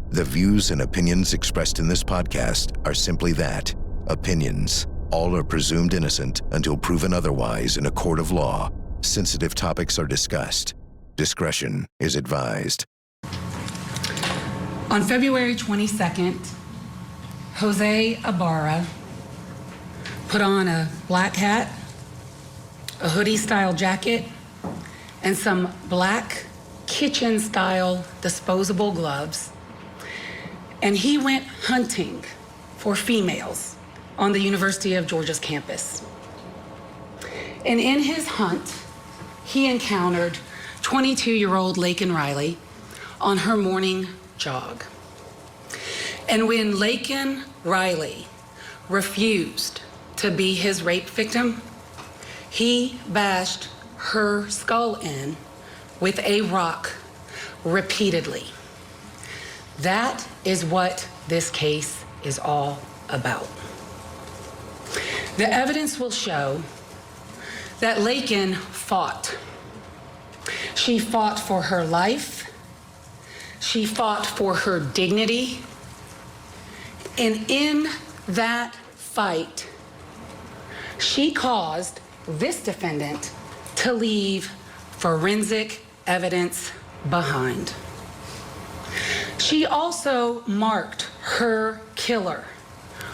The views and opinions expressed in this podcast are simply that, opinions. All are presumed innocent until proven otherwise in a court of law. Sensitive topics are discussed. Discretion is advised. On February 22nd, Jose Ibarra put on a black hat, a hoodie-style jacket, and some black kitchen-style disposable gloves. And he went hunting for females on the University of Georgia's campus. And in his hunt, he encountered 22-year-old Laken Riley on her morning jog. And when Laken Riley refused to be his rape victim, he bashed her skull in with a rock repeatedly. That is what this case is all about. The evidence will show that Laken fought. She fought for her life. She fought for her dignity. And in that fight, she caused this defendant to leave forensic evidence behind. She also marked her killer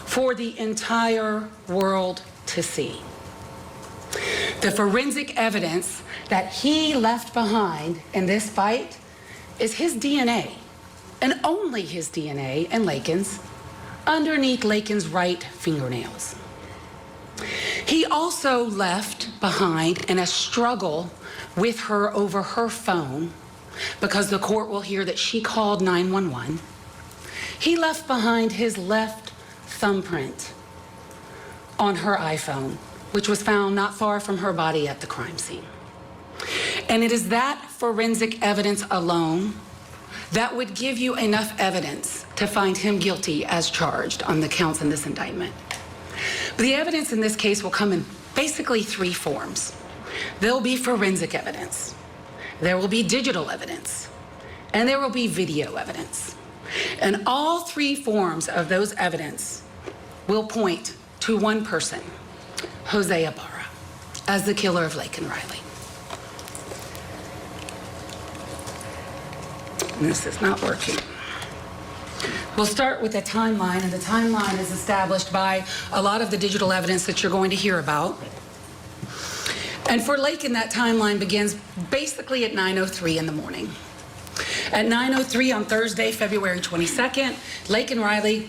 for the entire world to see. The forensic evidence that he left behind in this fight is his DNA, and only his DNA and Laken's, underneath Laken's right fingernails. He also left behind in a struggle with her over her phone, because the court will hear that she called 911. He left behind his left thumbprint on her iPhone, which was found not far from her body at the crime scene. And it is that forensic evidence alone that would give you enough evidence to find him guilty as charged on the counts in this indictment. But the evidence in this case will come in basically three forms. There'll be forensic evidence, there will be digital evidence, and there will be video evidence. And all three forms of those evidence will point to one person, Jose Ibarra, as the killer of Laken Riley. And this is not working. We'll start with a timeline, and the timeline is established by a lot of the digital evidence that you're going to hear about. And for Laken, that timeline begins basically at 9:03 in the morning. At 9:03 on Thursday, February 22nd, Laken Riley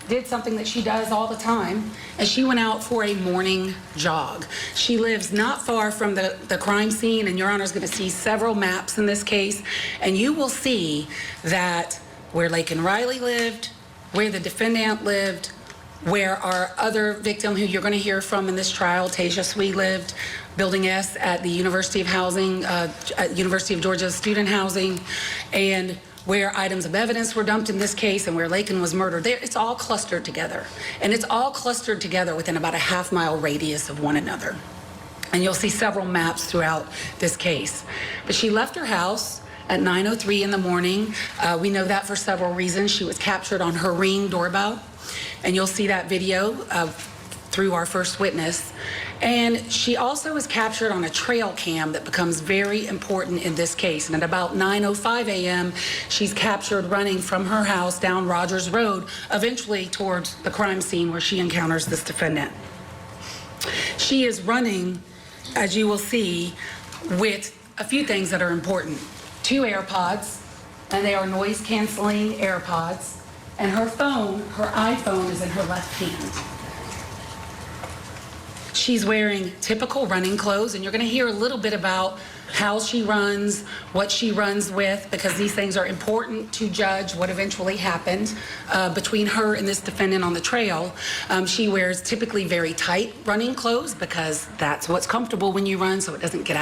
did something that she does all the time, and she went out for a morning jog. She lives not far from the crime scene, and Your Honor is going to see several maps in this case, and you will see that where Laken Riley lived, where the defendant lived, where our other victim who you're going to hear from in this trial, Tasia Swee, lived, Building S at the University of Housing, at University of Georgia Student Housing, and where items of evidence were dumped in this case and where Laken was murdered. It's all clustered together. And it's all clustered together within about a half-mile radius of one another. And you'll see several maps throughout this case. But she left her house at 9:03 in the morning. We know that for several reasons. She was captured on her Ring doorbell. And you'll see that video through our first witness. And she also was captured on a trail cam that becomes very important in this case. And at about 9:05 a.m., she's captured running from her house down Rogers Road, eventually towards the crime scene where she encounters this defendant. She is running, as you will see, with a few things that are important. 2 AirPods, and they are noise-canceling AirPods. And her phone, her iPhone, is in her left hand. She's wearing typical running clothes, and you're going to hear a little bit about how she runs, what she runs with, because these things are important to judge what eventually happened between her and this defendant on the trail. She wears typically very tight running clothes because that's what's comfortable when you run, so it doesn't get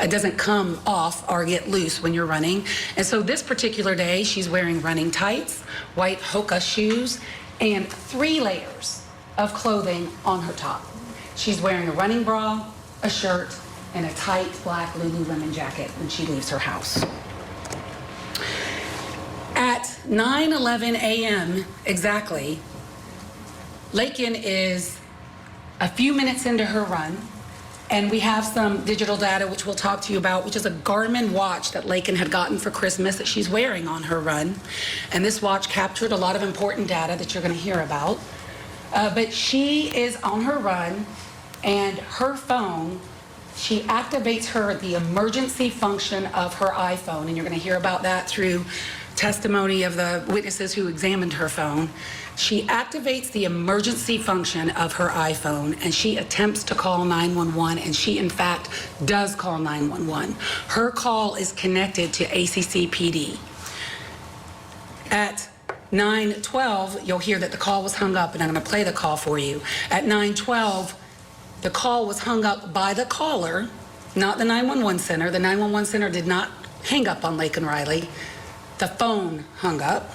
it doesn't come off or get loose when you're running. And so this particular day, she's wearing running tights, white Hoka shoes, and 3 layers of clothing on her top. She's wearing a running bra, a shirt, and a tight black Lululemon jacket when she leaves her house. 9:11 a.m. exactly, Laken is a few minutes into her run, and we have some digital data which we'll talk to you about, which is a Garmin watch that Laken had gotten for Christmas that she's wearing on her run. And this watch captured a lot of important data that you're going to hear about. But she is on her run, and her phone, she activates the emergency function of her iPhone, and you're going to hear about that through testimony of the witnesses who examined her phone. She activates the emergency function of her iPhone, and she attempts to call 911, and she in fact does call 911. Her call is connected to ACC PD. At 9:12, you'll hear that the call was hung up, and I'm going to play the call for you. At 9:12, the call was hung up by the caller, not the 911 center. The 911 center did not hang up on Laken Riley. The phone hung up.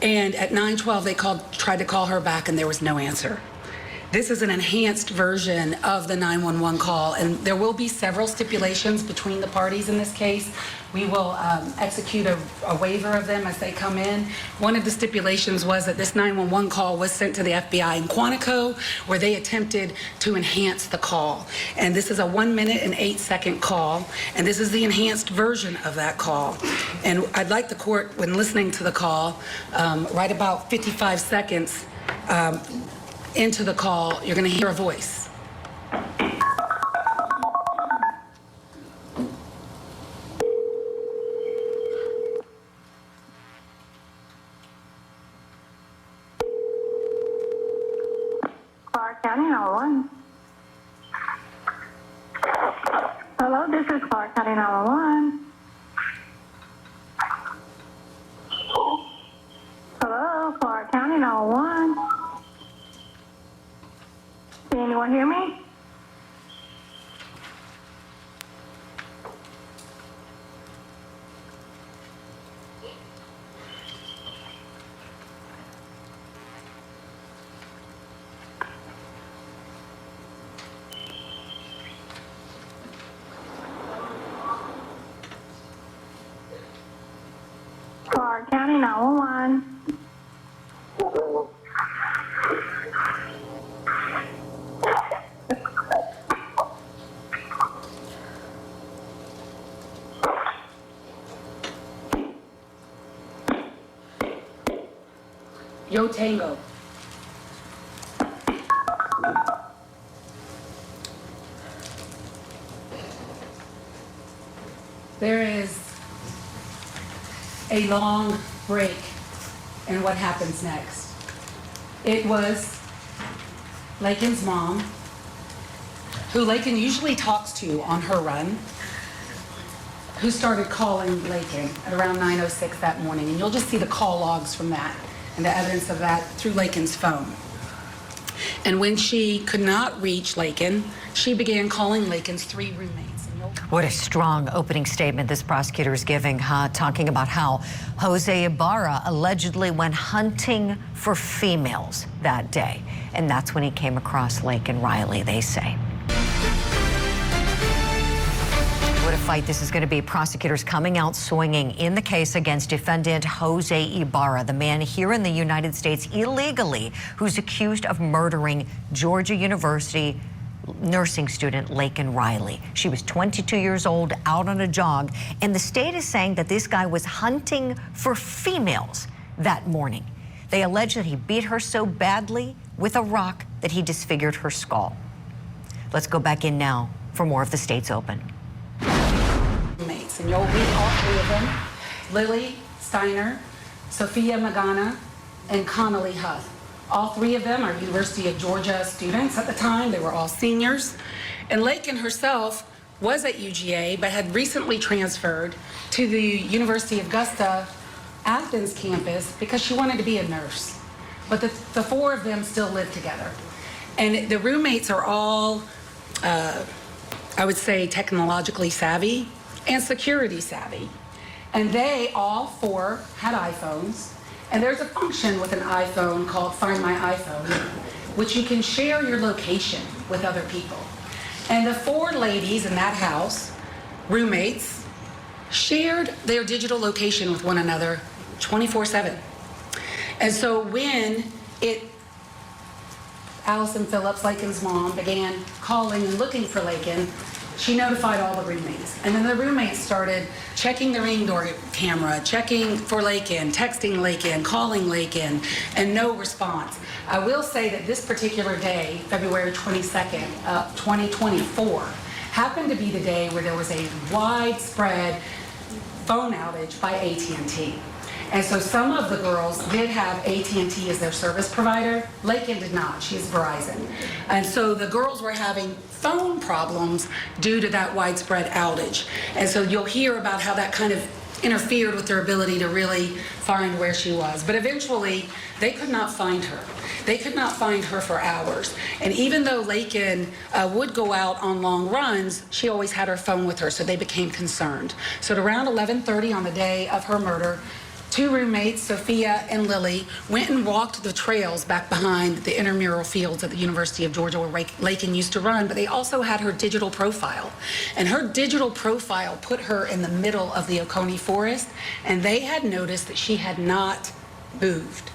And at 9:12, they tried to call her back, and there was no answer. This is an enhanced version of the 911 call, and there will be several stipulations between the parties in this case. We will execute a waiver of them as they come in. One of the stipulations was that this 911 call was sent to the FBI in Quantico, where they attempted to enhance the call. And this is a 1 minute and 8 second call, and this is the enhanced version of that call. And I'd like the court, when listening to the call, right about 55 seconds into the call, you're going to hear a voice. Clark County 911. Hello, this is Clark County 911. Hello, Clark County 911. Can anyone hear me? Clark County 911. Yo Tango. There is a long break in what happens next. It was Laken's mom, who Laken usually talks to on her run, who started calling Laken at around 9:06 that morning. And you'll just see the call logs from that and the evidence of that through Laken's phone. And when she could not reach Laken, she began calling Laken's 3 roommates. What a strong opening statement this prosecutor is giving, talking about how Jose Ibarra allegedly went hunting for females that day. And that's when he came across Laken Riley, they say. What a fight this is going to be. Prosecutors coming out swinging in the case against defendant Jose Ibarra, the man here in the United States illegally who's accused of murdering Georgia University nursing student Laken Riley. She was 22 years old, out on a jog, and the state is saying that this guy was hunting for females that morning. They allege that he beat her so badly with a rock that he disfigured her skull. Let's go back in now for more of the State's Open. And you'll read all 3 of them: Lily Steiner, Sophia Magana, and Connolly Huth. All 3 of them are University of Georgia students at the time. They were all seniors. And Laken herself was at UGA, but had recently transferred to the University of Augusta Athens campus because she wanted to be a nurse. But the 4 of them still live together. And the roommates are all, I would say, technologically savvy and security savvy. And they all 4 had iPhones. And there's a function with an iPhone called Find My iPhone, which you can share your location with other people. And the 4 ladies in that house, roommates, shared their digital location with one another 24/7. And so when Allison Phillips, Laken's mom, began calling and looking for Laken, she notified all the roommates. And then the roommates started checking the ring door camera, checking for Laken, texting Laken, calling Laken, and no response. I will say that this particular day, February 22nd, 2024, happened to be the day where there was a widespread phone outage by AT&T. And so some of the girls did have AT&T as their service provider. Laken did not. She is Verizon. And so the girls were having phone problems due to that widespread outage. And so you'll hear about how that kind of interfered with their ability to really find where she was. But eventually, they could not find her. They could not find her for hours. And even though Laken would go out on long runs, she always had her phone with her, so they became concerned. So at around 11:30 on the day of her murder, two roommates, Sophia and Lily, went and walked the trails back behind the intramural fields at the University of Georgia where Laken used to run, but they also had her digital profile. And her digital profile put her in the middle of the Oconee Forest, and they had noticed that she had not moved.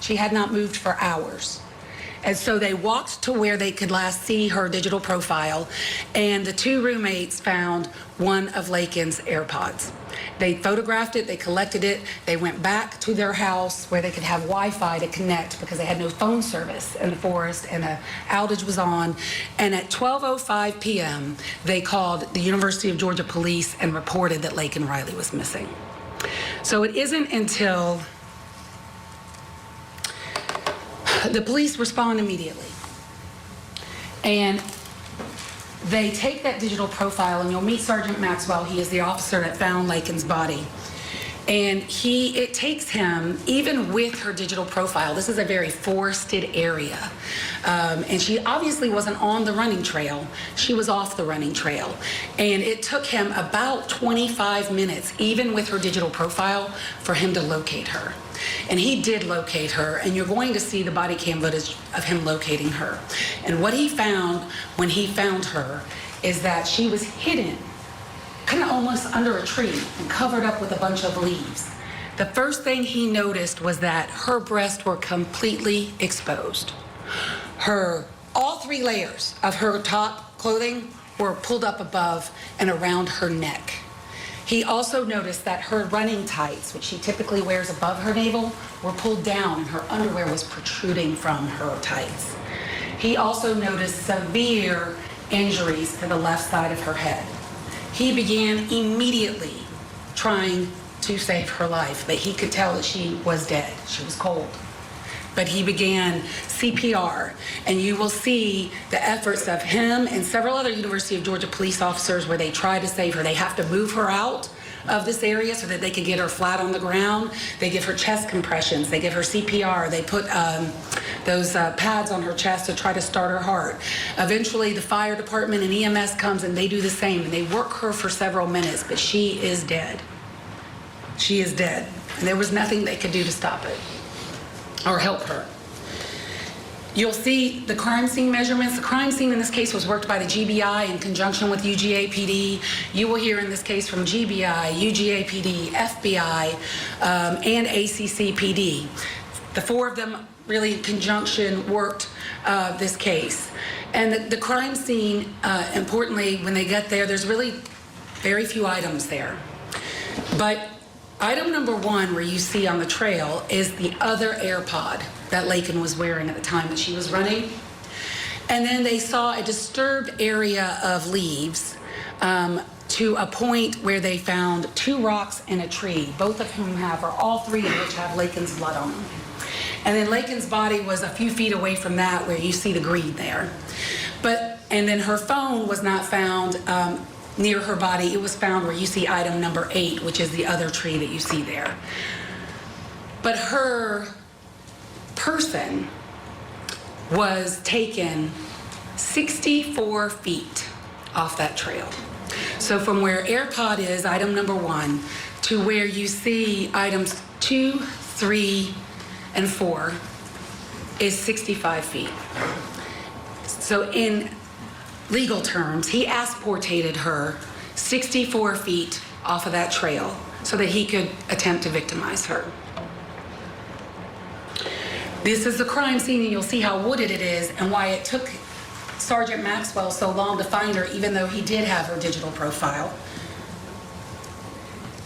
She had not moved for hours. And so they walked to where they could last see her digital profile, and the two roommates found one of Laken's AirPods. They photographed it, they collected it, they went back to their house where they could have Wi-Fi to connect because they had no phone service in the forest and an outage was on. And at 12:05 p.m., they called the University of Georgia police and reported that Laken Riley was missing. So it isn't until the police respond immediately, and they take that digital profile, and you'll meet Sergeant Maxwell. He is the officer that found Laken's body. And it takes him, even with her digital profile, this is a very forested area, and she obviously wasn't on the running trail, she was off the running trail. And it took him about 25 minutes, even with her digital profile, for him to locate her. And he did locate her, and you're going to see the body cam footage of him locating her. And what he found when he found her is that she was hidden kind of almost under a tree and covered up with a bunch of leaves. The first thing he noticed was that her breasts were completely exposed. All three layers of her top clothing were pulled up above and around her neck. He also noticed that her running tights, which she typically wears above her navel, were pulled down and her underwear was protruding from her tights. He also noticed severe injuries to the left side of her head. He began immediately trying to save her life, but he could tell that she was dead. She was cold. But he began CPR, and you will see the efforts of him and several other University of Georgia police officers where they try to save her. They have to move her out of this area so that they can get her flat on the ground. They give her chest compressions. They give her CPR. They put those pads on her chest to try to start her heart. Eventually, the fire department and EMS comes and they do the same, and they work her for several minutes, but she is dead. She is dead, and there was nothing they could do to stop it or help her. You'll see the crime scene measurements. The crime scene in this case was worked by the GBI in conjunction with UGA-PD. You will hear in this case from GBI, UGA-PD, FBI, and ACC-PD. The four of them really in conjunction worked this case. And the crime scene, importantly, when they get there, there's really very few items there. But item number one, where you see on the trail, is the other AirPod that Laken was wearing at the time that she was running. And then they saw a disturbed area of leaves to a point where they found two rocks and a tree, both of whom or all three of which have Laken's blood on them. And then Laken's body was a few feet away from that, where you see the green there. And then her phone was not found near her body. It was found where you see item number 8, which is the other tree that you see there. But her person was taken 64 feet off that trail. So from where AirPod is, item number 1, to where you see items 2, 3, and 4 is 65 feet. So in legal terms, he asportated her 64 feet off of that trail so that he could attempt to victimize her. This is the crime scene, and you'll see how wooded it is and why it took Sergeant Maxwell so long to find her, even though he did have her digital profile.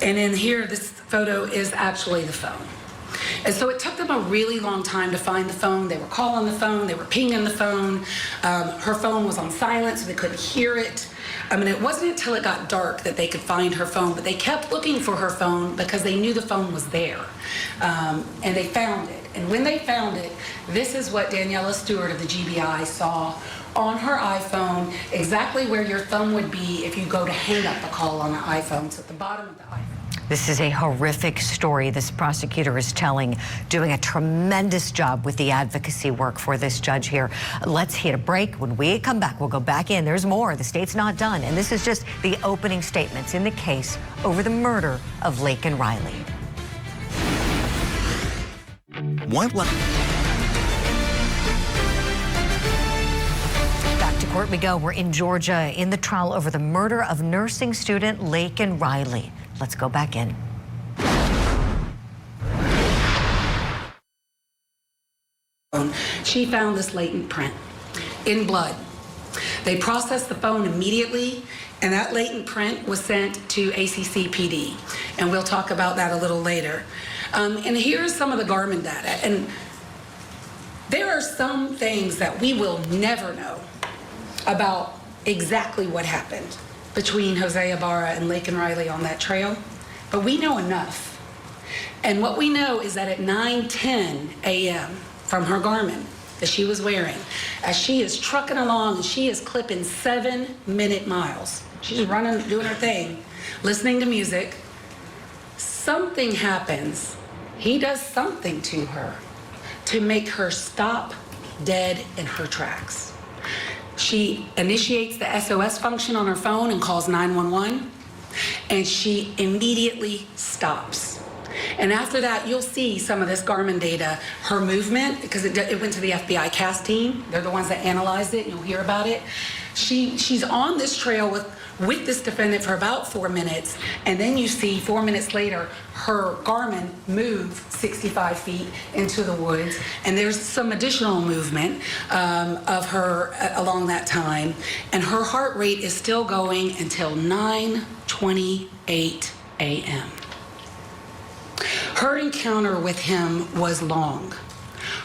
And in here, this photo is actually the phone. And so it took them a really long time to find the phone. They were calling the phone, they were pinging the phone. Her phone was on silent, so they couldn't hear it. I mean, it wasn't until it got dark that they could find her phone, but they kept looking for her phone because they knew the phone was there. And they found it. And when they found it, this is what Daniela Stewart of the GBI saw on her iPhone, exactly where your thumb would be if you go to hang up a call on an iPhone. It's at the bottom of the iPhone. This is a horrific story this prosecutor is telling, doing a tremendous job with the advocacy work for this judge here. Let's hit a break. When we come back, we'll go back in. There's more. The state's not done. And this is just the opening statements in the case over the murder of Laken Riley. Back to court we go. We're in Georgia in the trial over the murder of nursing student Laken Riley. Let's go back in. She found this latent print in blood. They processed the phone immediately, and that latent print was sent to ACC PD. And we'll talk about that a little later. And here's some of the Garmin data. And there are some things that we will never know about exactly what happened between Jose Ibarra and Laken Riley on that trail, but we know enough. And what we know is that at 9:10 a.m. from her Garmin that she was wearing, as she is trucking along and she is clipping 7-minute miles, she's running, doing her thing, listening to music, something happens. He does something to her to make her stop dead in her tracks. She initiates the SOS function on her phone and calls 911, and she immediately stops. And after that, you'll see some of this Garmin data, her movement, because it went to the FBI CAS team. They're the ones that analyzed it, and you'll hear about it. She's on this trail with this defendant for about 4 minutes, and then you see 4 minutes later, her Garmin move 65 feet into the woods, and there's some additional movement of her along that time, and her heart rate is still going until 9:28 a.m. Her encounter with him was long.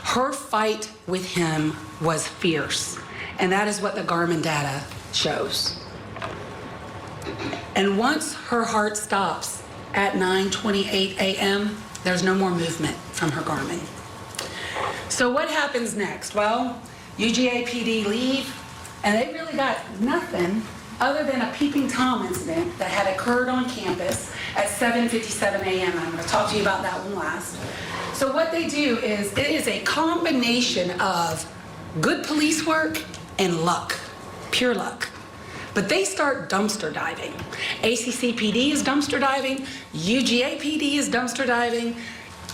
Her fight with him was fierce, and that is what the Garmin data shows. And once her heart stops at 9:28 a.m., there's no more movement from her Garmin. So what happens next? Well, UGA PD leave, and they really got nothing other than a Peeping Tom incident that had occurred on campus at 7:57 a.m. I'm going to talk to you about that one last. So what they do is, it is a combination of good police work and luck, pure luck. But they start dumpster diving. ACC PD is dumpster diving, UGA PD is dumpster diving,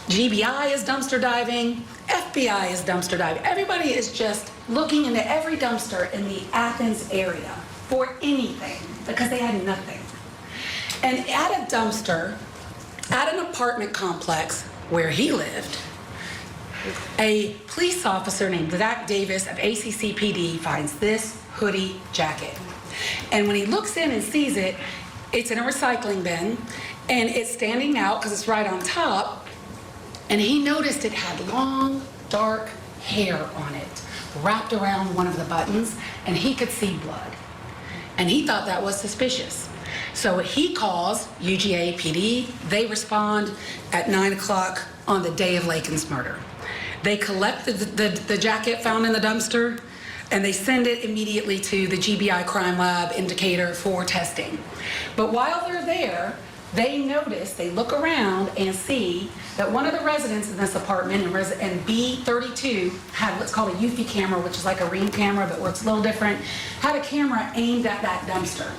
GBI is dumpster diving, FBI is dumpster diving. Everybody is just looking into every dumpster in the Athens area for anything because they had nothing. And at a dumpster, at an apartment complex where he lived, a police officer named Zach Davis of ACC PD finds this hoodie jacket. And when he looks in and sees it, it's in a recycling bin, and it's standing out because it's right on top, and he noticed it had long, dark hair on it, wrapped around one of the buttons, and he could see blood. And he thought that was suspicious. So he calls UGA PD. They respond at 9 o'clock on the day of Laken's murder. They collect the jacket found in the dumpster, and they send it immediately to the GBI Crime Lab indicator for testing. But while they're there, they notice, they look around and see that one of the residents in this apartment, and B32, had what's called a Eufy camera, which is like a Ring camera but works a little different, had a camera aimed at that dumpster.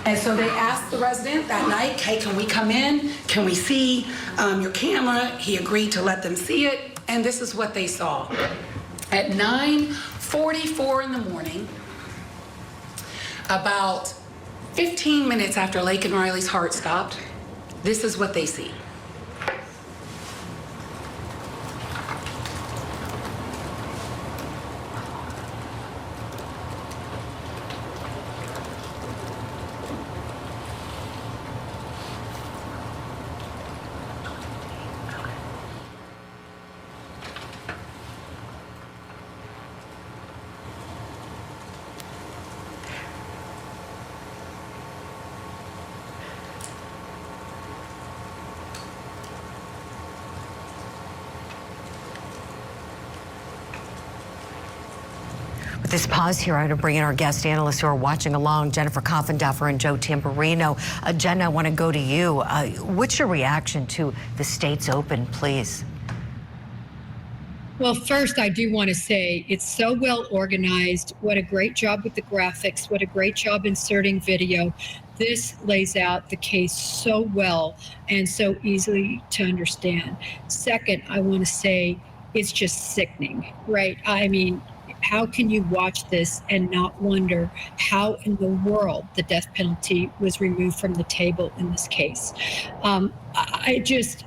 And so they asked the resident that night, hey, can we come in? Can we see your camera? He agreed to let them see it, and this is what they saw. At 9:44 in the morning, about 15 minutes after Laken Riley's heart stopped, This is what they see. This pause here, I'm going to bring in our guest analysts who are watching along, Jennifer Coffindaffer and Joe Tamburino. Jen, I want to go to you. What's your reaction to the state's open, please? Well, first, I do want to say it's so well organized. What a great job with the graphics. What a great job inserting video. This lays out the case so well and so easily to understand. Second, I want to say it's just sickening, right? I mean, how can you watch this and not wonder how in the world the death penalty was removed from the table in this case? I just,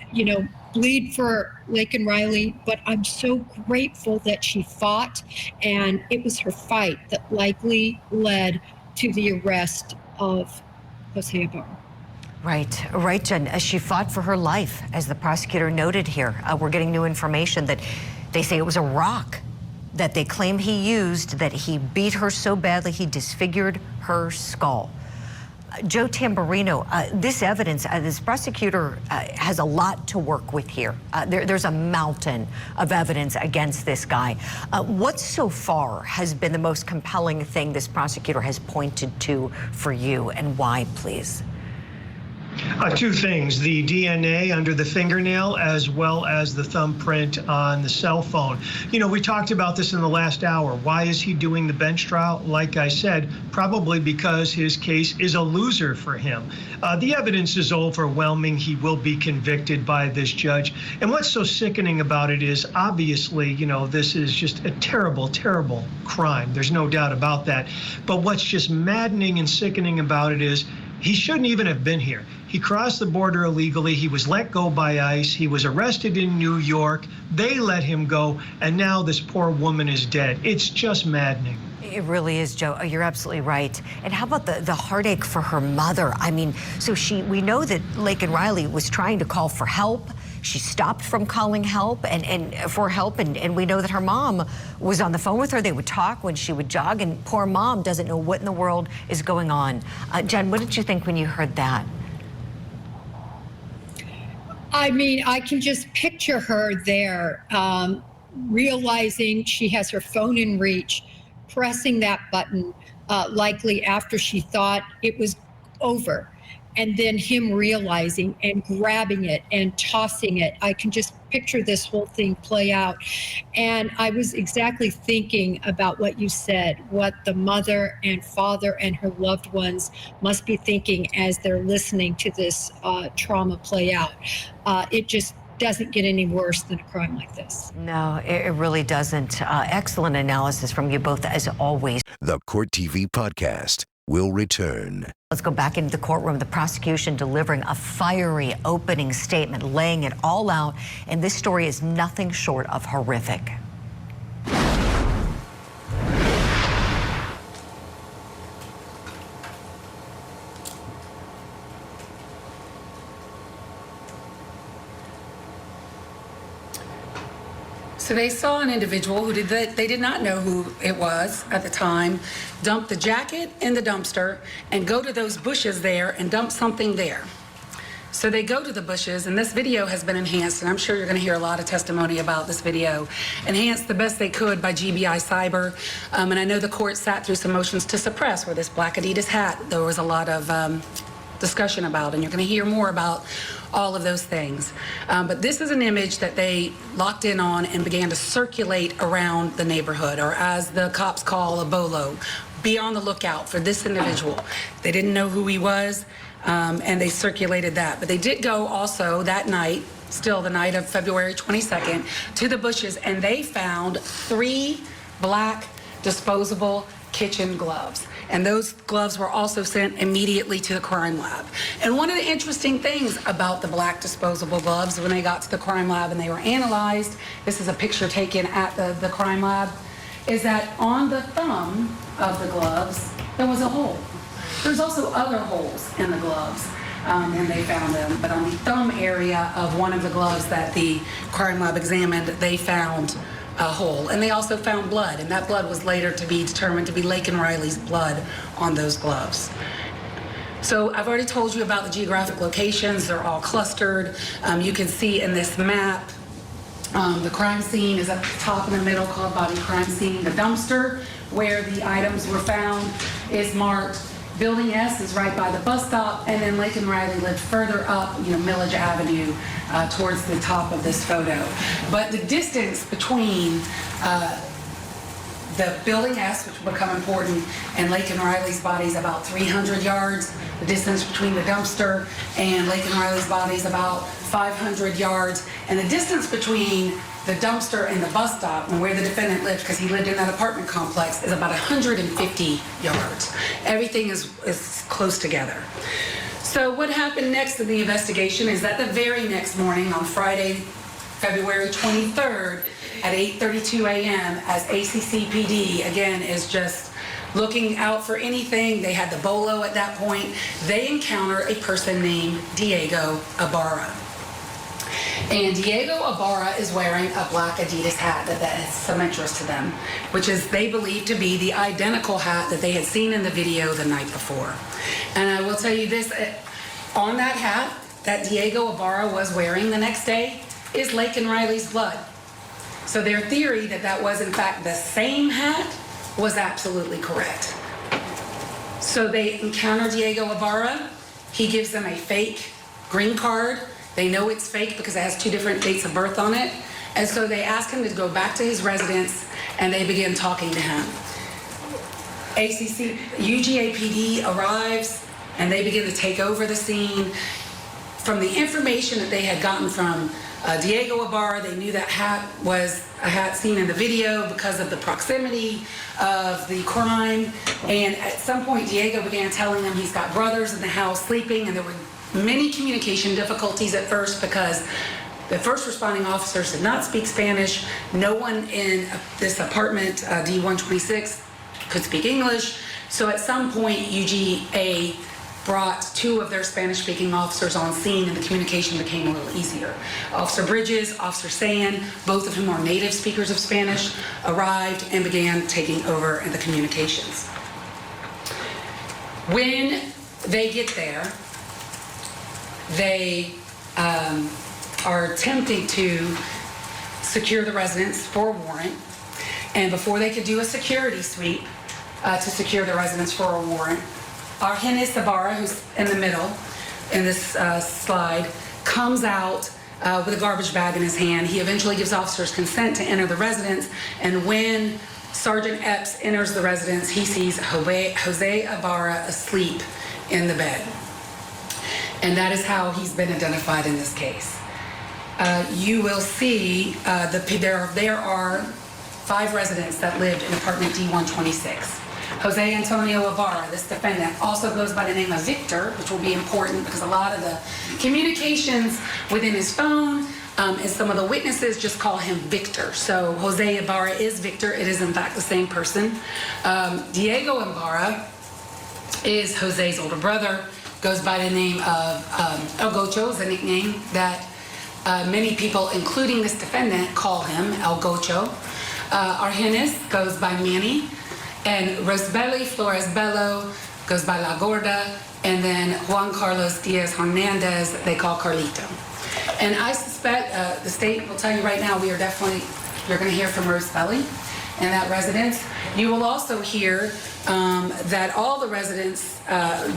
bleed for Laken Riley, but I'm so grateful that she fought, and it was her fight that likely led to the arrest of Jose Ibarra. Right, Jen. She fought for her life, as the prosecutor noted here. We're getting new information that they say it was a rock that they claim he used, that he beat her so badly he disfigured her skull. Joe Tamburino, this evidence, this prosecutor has a lot to work with here. There's a mountain of evidence against this guy. What so far has been the most compelling thing this prosecutor has pointed to for you, and why, please? Two things, the DNA under the fingernail as well as the thumbprint on the cell phone. We talked about this in the last hour. Why is he doing the bench trial? Like I said, probably because his case is a loser for him. The evidence is overwhelming. He will be convicted by this judge. And what's so sickening about it is, obviously, this is just a terrible, terrible crime. There's no doubt about that. But what's just maddening and sickening about it is he shouldn't even have been here. He crossed the border illegally. He was let go by ICE. He was arrested in New York. They let him go, and now this poor woman is dead. It's just maddening. It really is, Joe. You're absolutely right. And how about the heartache for her mother? I mean, so we know that Laken Riley was trying to call for help. She stopped from calling help and for help, and we know that her mom was on the phone with her. They would talk when she would jog, and poor mom doesn't know what in the world is going on. Jen, what did you think when you heard that? I mean, I can just picture her there, realizing she has her phone in reach, pressing that button, likely after she thought it was over. And then him realizing and grabbing it and tossing it. I can just picture this whole thing play out. And I was exactly thinking about what you said, what the mother and father and her loved ones must be thinking as they're listening to this trauma play out. It just doesn't get any worse than a crime like this. No, it really doesn't. Excellent analysis from you both, as always. The Court TV podcast will return. Let's go back into the courtroom. The prosecution delivering a fiery opening statement, laying it all out. And this story is nothing short of horrific. So they saw an individual who they did not know who it was at the time, dump the jacket in the dumpster and go to those bushes there and dump something there. So they go to the bushes, and this video has been enhanced, and I'm sure you're going to hear a lot of testimony about this video, enhanced the best they could by GBI Cyber. And I know the court sat through some motions to suppress where this black Adidas hat, there was a lot of discussion about, and you're going to hear more about all of those things. But this is an image that they locked in on and began to circulate around the neighborhood, or as the cops call, a bolo. Be on the lookout for this individual. They didn't know who he was, and they circulated that. But they did go also that night, still the night of February 22nd, to the bushes, and they found 3 black disposable kitchen gloves. And those gloves were also sent immediately to the crime lab. And one of the interesting things about the black disposable gloves when they got to the crime lab and they were analyzed, this is a picture taken at the crime lab, is that on the thumb of the gloves, there was a hole. There's also other holes in the gloves, and they found them. But on the thumb area of one of the gloves that the crime lab examined, they found a hole. And they also found blood, and that blood was later to be determined to be Laken Riley's blood on those gloves. So I've already told you about the geographic locations. They're all clustered. You can see in this map, the crime scene is at the top in the middle, called body crime scene. The dumpster where the items were found is marked. Building S is right by the bus stop, and then Laken Riley lived further up, Millage Avenue, towards the top of this photo. But the distance between the Building S, which will become important, and Laken Riley's body is about 300 yards. The distance between the dumpster and Laken Riley's body is about 500 yards. And the distance between the dumpster and the bus stop and where the defendant lived, because he lived in that apartment complex, is about 150 yards. Everything is close together. So what happened next in the investigation is that the very next morning, on Friday, February 23rd, at 8:32 a.m., as ACCPD, again, is just looking out for anything. They had the bolo at that point. They encounter a person named Diego Ibarra. And Diego Ibarra is wearing a black Adidas hat that has some interest to them, which is they believe to be the identical hat that they had seen in the video the night before. And I will tell you this, on that hat that Diego Ibarra was wearing the next day is Laken Riley's blood. So their theory that that was in fact the same hat was absolutely correct. So they encounter Diego Ibarra. He gives them a fake green card. They know it's fake because it has 2 different dates of birth on it. And so they ask him to go back to his residence, and they begin talking to him. UGAPD arrives, and they begin to take over the scene. From the information that they had gotten from Diego Ibarra, they knew that hat was a hat seen in the video because of the proximity of the crime. And at some point, Diego began telling them he's got brothers in the house sleeping, and there were many communication difficulties at first because the first responding officers did not speak Spanish. No one in this apartment, D126, could speak English. So at some point, UGA brought 2 of their Spanish-speaking officers on scene, and the communication became a little easier. Officer Bridges, Officer Sand, both of whom are native speakers of Spanish, arrived and began taking over in the communications. When they get there, they are attempting to secure the residence for a warrant. And before they could do a security sweep to secure the residence for a warrant, Jose Ibarra, who's in the middle in this slide, comes out with a garbage bag in his hand. He eventually gives officers consent to enter the residence. And when Sergeant Epps enters the residence, he sees Jose Ibarra asleep in the bed. And that is how he's been identified in this case. You will see there are 5 residents that lived in apartment D126. Jose Antonio Ibarra, this defendant, also goes by the name of Victor, which will be important because a lot of the communications within his phone and some of the witnesses just call him Victor. So Jose Ibarra is Victor. It is in fact the same person. Diego Ibarra is Jose's older brother, goes by the name of El Gocho, is a nickname that many people, including this defendant, call him El Gocho. Argenis goes by Manny, and Rosbelli Flores Bello goes by La Gorda, and then Juan Carlos Diaz Hernandez they call Carlito. And I suspect the state will tell you right now you're going to hear from Rosbelli in that residence. You will also hear that all the residents,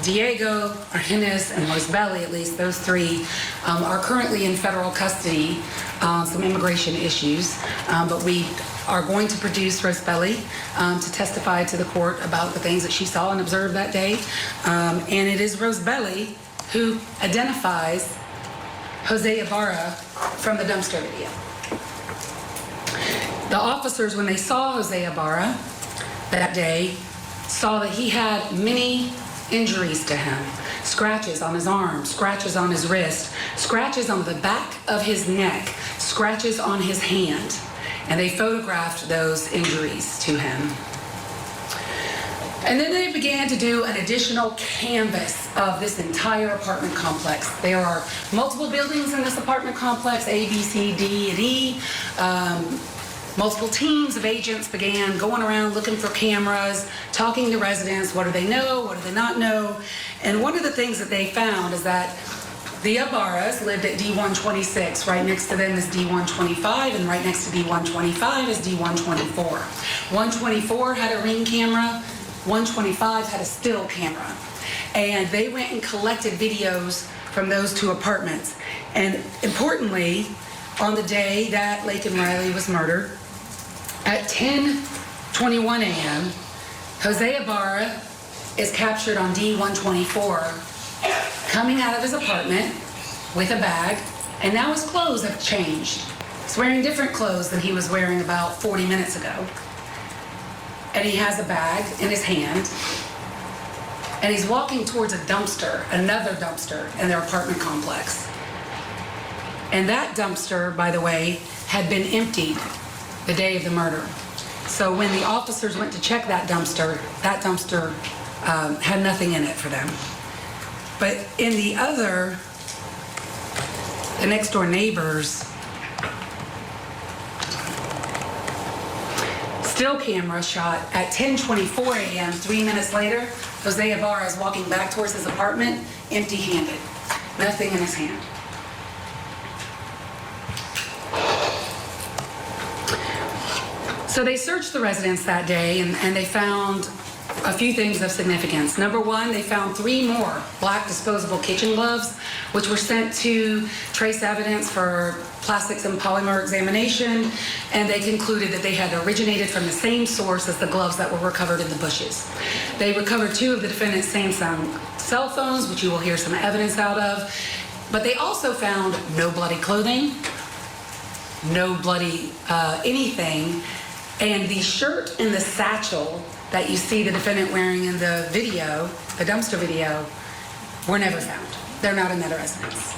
Diego, Argenis, and Rosbelli, at least those 3, are currently in federal custody on some immigration issues. But we are going to produce Rosbelli to testify to the court about the things that she saw and observed that day. And it is Rosbelli who identifies Jose Ibarra from the dumpster video. The officers, when they saw Jose Ibarra that day, saw that he had many injuries to him. Scratches on his arm, scratches on his wrist, scratches on the back of his neck, scratches on his hand. And they photographed those injuries to him. And then they began to do an additional canvass of this entire apartment complex. There are multiple buildings in this apartment complex, A, B, C, D, and E. Multiple teams of agents began going around looking for cameras, talking to residents. What do they know? What do they not know? And one of the things that they found is that the Ibarras lived at D126. Right next to them is D125, and right next to D125 is D124. 124 had a ring camera. 125 had a still camera. And they went and collected videos from those two apartments. And importantly, on the day that Laken Riley was murdered, at 10:21 a.m., Jose Ibarra is captured on D124 coming out of his apartment with a bag, and now his clothes have changed. He's wearing different clothes than he was wearing about 40 minutes ago. And he has a bag in his hand, and he's walking towards a dumpster, another dumpster in their apartment complex. And that dumpster, by the way, had been emptied the day of the murder. So when the officers went to check that dumpster had nothing in it for them. But in the next door neighbors, still camera shot at 10:24 a.m., 3 minutes later, Jose Ibarra is walking back towards his apartment, empty-handed, nothing in his hand. So they searched the residence that day, and they found a few things of significance. Number one, they found 3 more black disposable kitchen gloves, which were sent to trace evidence for plastics and polymer examination, and they concluded that they had originated from the same source as the gloves that were recovered in the bushes. They recovered 2 of the defendant's Samsung cell phones, which you will hear some evidence out of, but they also found no bloody clothing, no bloody anything, and the shirt and the satchel that you see the defendant wearing in the video, the dumpster video, were never found. They're not in that residence.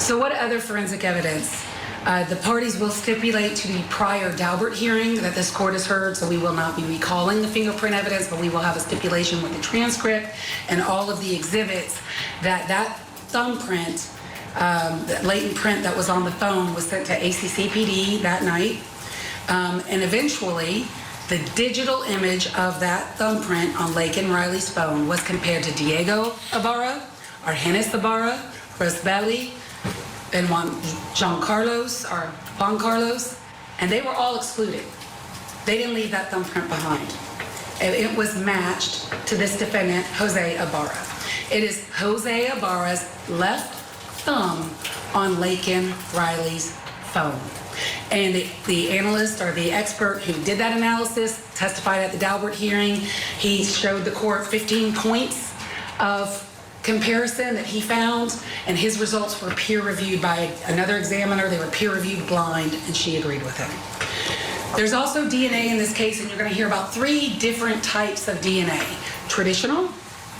So what other forensic evidence? The parties will stipulate to the prior Daubert hearing that this court has heard, so we will not be recalling the fingerprint evidence, but we will have a stipulation with the transcript and all of the exhibits that thumbprint, that latent print that was on the phone was sent to ACCPD that night. And eventually, the digital image of that thumbprint on Laken Riley's phone was compared to Diego Ibarra, Argenis Ibarra, Rosbelli, and Juan Carlos, and they were all excluded. They didn't leave that thumbprint behind. It was matched to this defendant, Jose Ibarra. It is Jose Ibarra's left thumb on Laken Riley's phone. And the analyst or the expert who did that analysis testified at the Daubert hearing. He showed the court 15 points of comparison that he found, and his results were peer-reviewed by another examiner. They were peer-reviewed blind, and she agreed with him. There's also DNA in this case, and you're going to hear about 3 different types of DNA: traditional,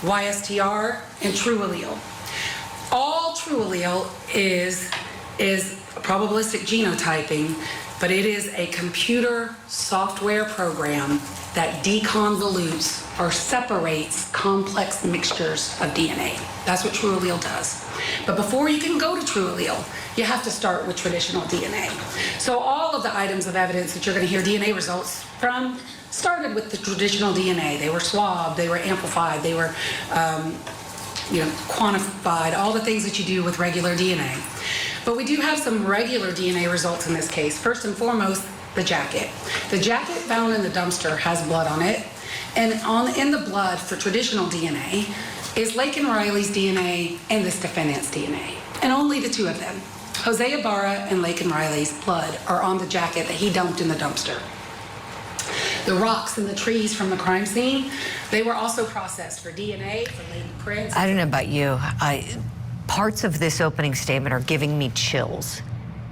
YSTR, and true allele. All true allele is probabilistic genotyping, but it is a computer software program that deconvolutes or separates complex mixtures of DNA. That's what true allele does. But before you can go to true allele, you have to start with traditional DNA. So all of the items of evidence that you're going to hear DNA results from started with the traditional DNA. They were swabbed, they were amplified, they were quantified, all the things that you do with regular DNA. But we do have some regular DNA results in this case. First and foremost, the jacket. The jacket found in the dumpster has blood on it, and in the blood for traditional DNA is Laken Riley's DNA and this defendant's DNA, and only the 2 of them. Jose Ibarra and Laken Riley's blood are on the jacket that he dumped in the dumpster. The rocks and the trees from the crime scene, they were also processed for DNA, for latent prints. I don't know about you. Parts of this opening statement are giving me chills.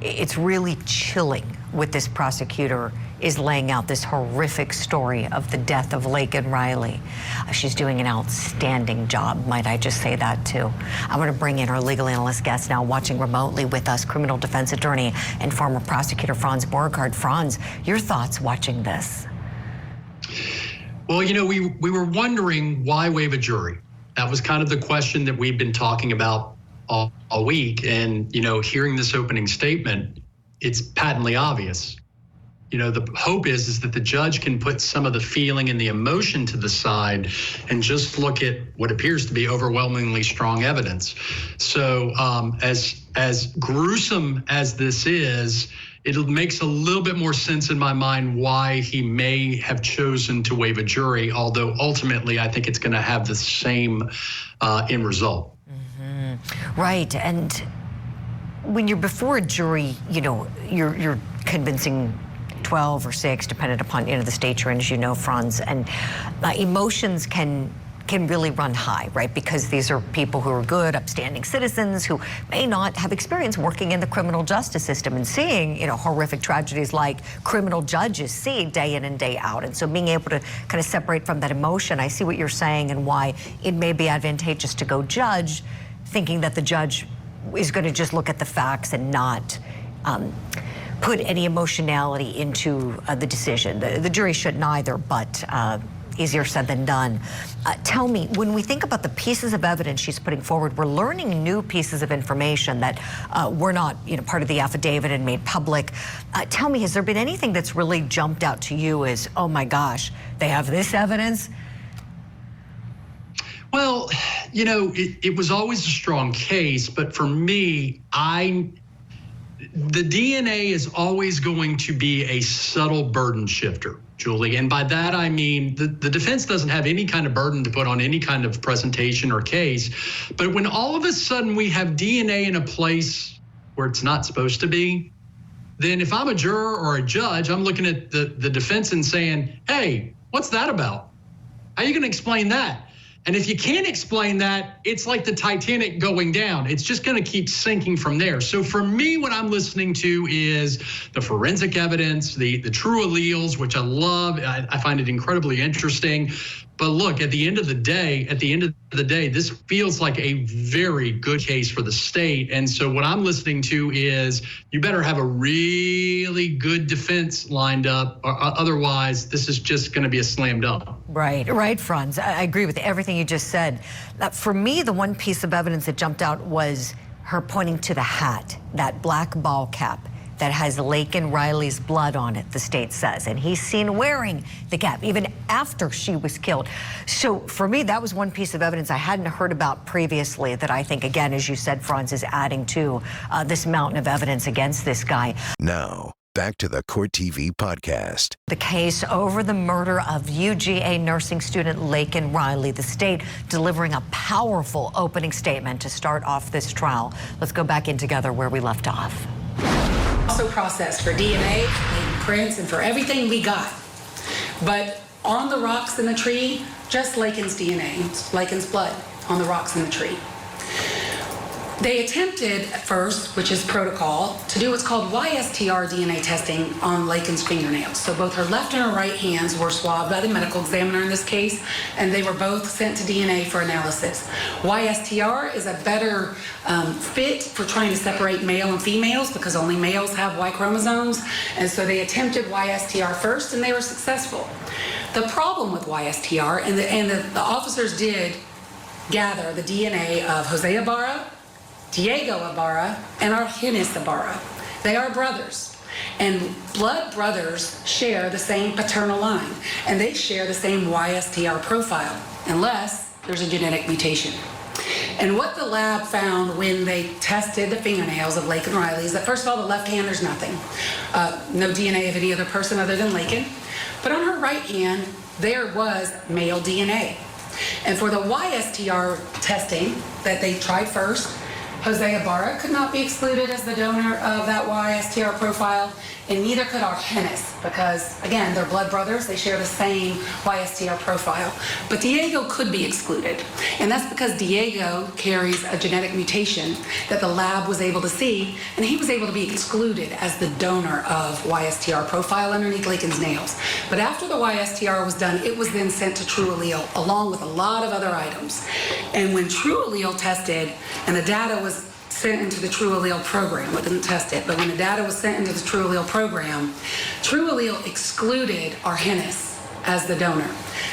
It's really chilling what this prosecutor is laying out this horrific story of the death of Laken Riley. She's doing an outstanding job, might I just say that too. I want to bring in our legal analyst guest now watching remotely with us, criminal defense attorney and former prosecutor Franz Borghardt. Franz, your thoughts watching this? Well, you know, we were wondering why waive a jury. That was kind of the question that we've been talking about all week. And, you know, hearing this opening statement, it's patently obvious. You know, the hope is that the judge can put some of the feeling and the emotion to the side and just look at what appears to be overwhelmingly strong evidence. So as gruesome as this is, it makes a little bit more sense in my mind why he may have chosen to waive a jury, although ultimately I think it's going to have the same end result. Mm-hmm. Right. And when you're before a jury, you know, you're convincing 12 or 6, depending upon, you know, the state you're in, as you know, Franz, and emotions can really run high, right? Because these are people who are good, upstanding citizens who may not have experience working in the criminal justice system and seeing, you know, horrific tragedies like criminal judges see day in and day out. And so being able to kind of separate from that emotion, I see what you're saying and why it may be advantageous to go judge, thinking that the judge is going to just look at the facts and not put any emotionality into the decision. The jury shouldn't either, but easier said than done. Tell me, when we think about the pieces of evidence she's putting forward, we're learning new pieces of information that were not, you know, part of the affidavit and made public. Tell me, has there been anything that's really jumped out to you as, oh my gosh, they have this evidence? Well, you know, it was always a strong case, but for me, the DNA is always going to be a subtle burden shifter, Julie. And by that, I mean the defense doesn't have any kind of burden to put on any kind of presentation or case. But when all of a sudden we have DNA in a place where it's not supposed to be, then if I'm a juror or a judge, I'm looking at the defense and saying, hey, what's that about? How are you going to explain that? And if you can't explain that, it's like the Titanic going down. It's just going to keep sinking from there. So for me, what I'm listening to is the forensic evidence, the true alleles, which I love. I find it incredibly interesting. But look, at the end of the day, this feels like a very good case for the state. And so what I'm listening to is you better have a really good defense lined up, or otherwise this is just going to be a slam dunk. Right, Franz. I agree with everything you just said. For me, the one piece of evidence that jumped out was her pointing to the hat, that black ball cap that has Laken Riley's blood on it, the state says. And he's seen wearing the cap even after she was killed. So for me, that was one piece of evidence I hadn't heard about previously that I think, again, as you said, Franz, is adding to this mountain of evidence against this guy. Now, back to the Court TV podcast. The case over the murder of UGA nursing student Laken Riley, the state delivering a powerful opening statement to start off this trial. Let's go back in together where we left off. Also processed for DNA, prints, and for everything we got. But on the rocks in the tree, just Laken's DNA, Laken's blood on the rocks in the tree. They attempted at first, which is protocol, to do what's called YSTR DNA testing on Laken's fingernails. So both her left and her right hands were swabbed by the medical examiner in this case, and they were both sent to DNA for analysis. YSTR is a better fit for trying to separate male and females because only males have Y chromosomes, and so they attempted YSTR first, and they were successful. The problem with YSTR, and the officers did gather the DNA of Jose Ibarra, Diego Ibarra, and Argenis Ibarra. They are brothers, and blood brothers share the same paternal line, and they share the same YSTR profile, unless there's a genetic mutation. And what the lab found when they tested the fingernails of Laken Riley is that, first of all, the left hand, there's nothing. No DNA of any other person other than Laken. But on her right hand, there was male DNA. And for the YSTR testing that they tried first, Jose Ibarra could not be excluded as the donor of that YSTR profile, and neither could Argenis, because, again, they're blood brothers. They share the same YSTR profile. But Diego could be excluded, and that's because Diego carries a genetic mutation that the lab was able to see, and he was able to be excluded as the donor of YSTR profile underneath Laken's nails. But after the YSTR was done, it was then sent to True Allele, along with a lot of other items. And when True Allele tested, and the data was sent into the True Allele program. It didn't test it, but when the data was sent into the True Allele program, True Allele excluded Argenis as the donor.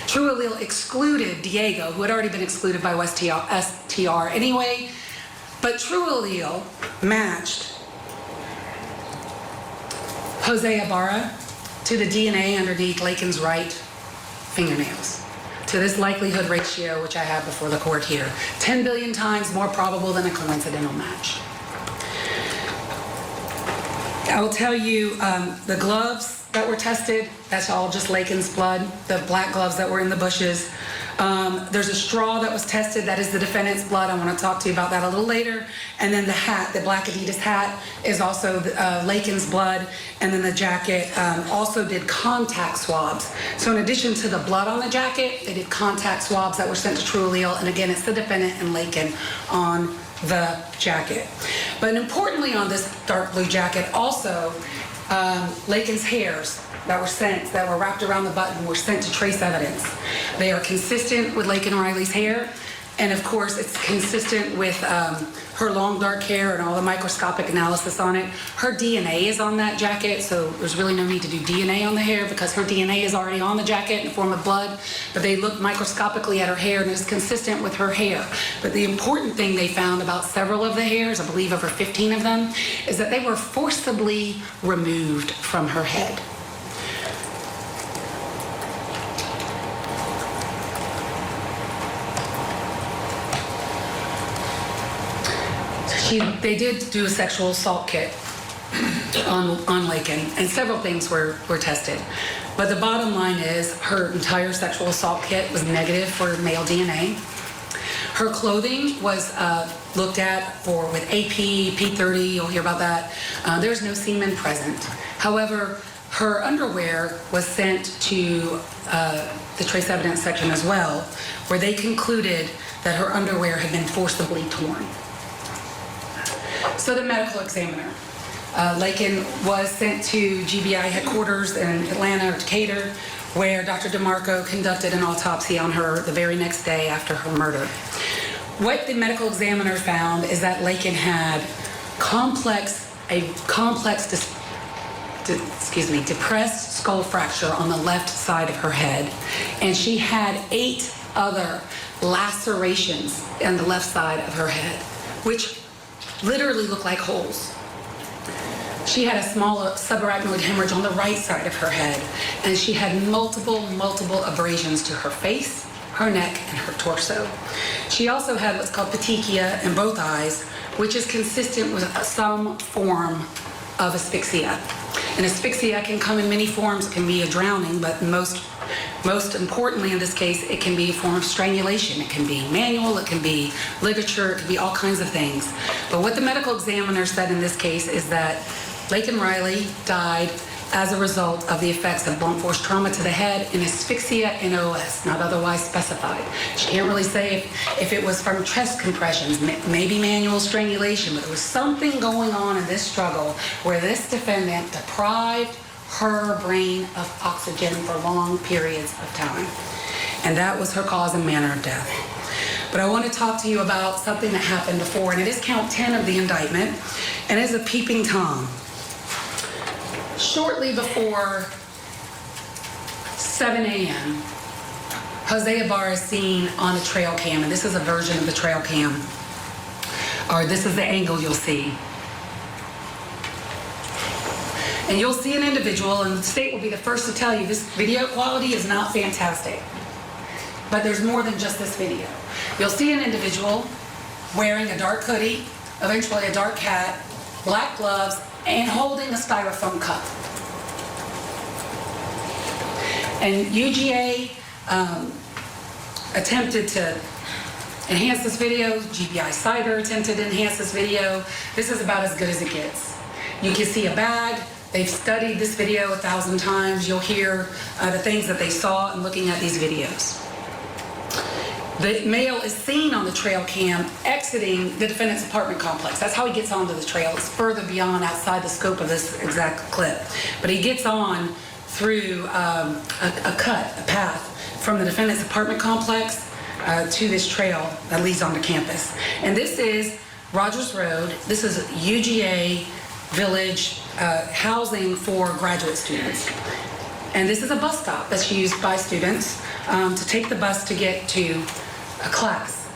True Allele excluded Diego, who had already been excluded by STR anyway, but True Allele matched Jose Ibarra to the DNA underneath Laken's right fingernails, to this likelihood ratio, which I have before the court here. 10 billion times more probable than a coincidental match. I will tell you the gloves that were tested, that's all just Laken's blood, the black gloves that were in the bushes. There's a straw that was tested, that is the defendant's blood. I want to talk to you about that a little later. And then the hat, the black Adidas hat, is also Laken's blood. And then the jacket also did contact swabs. So in addition to the blood on the jacket, they did contact swabs that were sent to True Allele. And again, it's the defendant and Laken on the jacket. But importantly on this dark blue jacket, also Laken's hairs that were wrapped around the button were sent to trace evidence. They are consistent with Laken Riley's hair, and of course it's consistent with her long dark hair and all the microscopic analysis on it. Her DNA is on that jacket, so there's really no need to do DNA on the hair because her DNA is already on the jacket in the form of blood, but they looked microscopically at her hair and it's consistent with her hair. But the important thing they found about several of the hairs, I believe over 15 of them, is that they were forcibly removed from her head. They did do a sexual assault kit on Laken, and several things were tested. But the bottom line is her entire sexual assault kit was negative for male DNA. Her clothing was looked at with AP, P30, you'll hear about that. There's no semen present. However, her underwear was sent to the trace evidence section as well, where they concluded that her underwear had been forcibly torn. So the medical examiner, Laken was sent to GBI headquarters in Atlanta or Decatur, where Dr. DeMarco conducted an autopsy on her the very next day after her murder. What the medical examiner found is that Laken had depressed skull fracture on the left side of her head, and she had 8 other lacerations on the left side of her head, which literally look like holes. She had a small subarachnoid hemorrhage on the right side of her head, and she had multiple abrasions to her face, her neck, and her torso. She also had what's called petechia in both eyes, which is consistent with some form of asphyxia. And asphyxia can come in many forms. It can be a drowning, but most importantly in this case, it can be a form of strangulation. It can be manual, it can be ligature, it can be all kinds of things. But what the medical examiner said in this case is that Laken Riley died as a result of the effects of blunt force trauma to the head and asphyxia NOS, not otherwise specified. She can't really say if it was from chest compressions, maybe manual strangulation, but there was something going on in this struggle where this defendant deprived her brain of oxygen for long periods of time. And that was her cause and manner of death. But I want to talk to you about something that happened before, and it is count 10 of the indictment, and it is a Peeping Tom. Shortly before 7 a.m., Jose Ibarra is seen on the trail cam, and this is a version of the trail cam, or this is the angle you'll see. And you'll see an individual, and the state will be the first to tell you this video quality is not fantastic. But there's more than just this video. You'll see an individual wearing a dark hoodie, eventually a dark hat, black gloves, and holding a styrofoam cup. And UGA attempted to enhance this video. GBI Cyber attempted to enhance this video. This is about as good as it gets. You can see a bag. They've studied this video 1,000 times. You'll hear the things that they saw in looking at these videos. The male is seen on the trail cam exiting the defendant's apartment complex. That's how he gets onto the trail. It's further beyond outside the scope of this exact clip. But he gets on through a path from the defendant's apartment complex to this trail that leads onto campus. And this is Rogers Road. This is UGA Village housing for graduate students. And this is a bus stop that's used by students to take the bus to get to a class.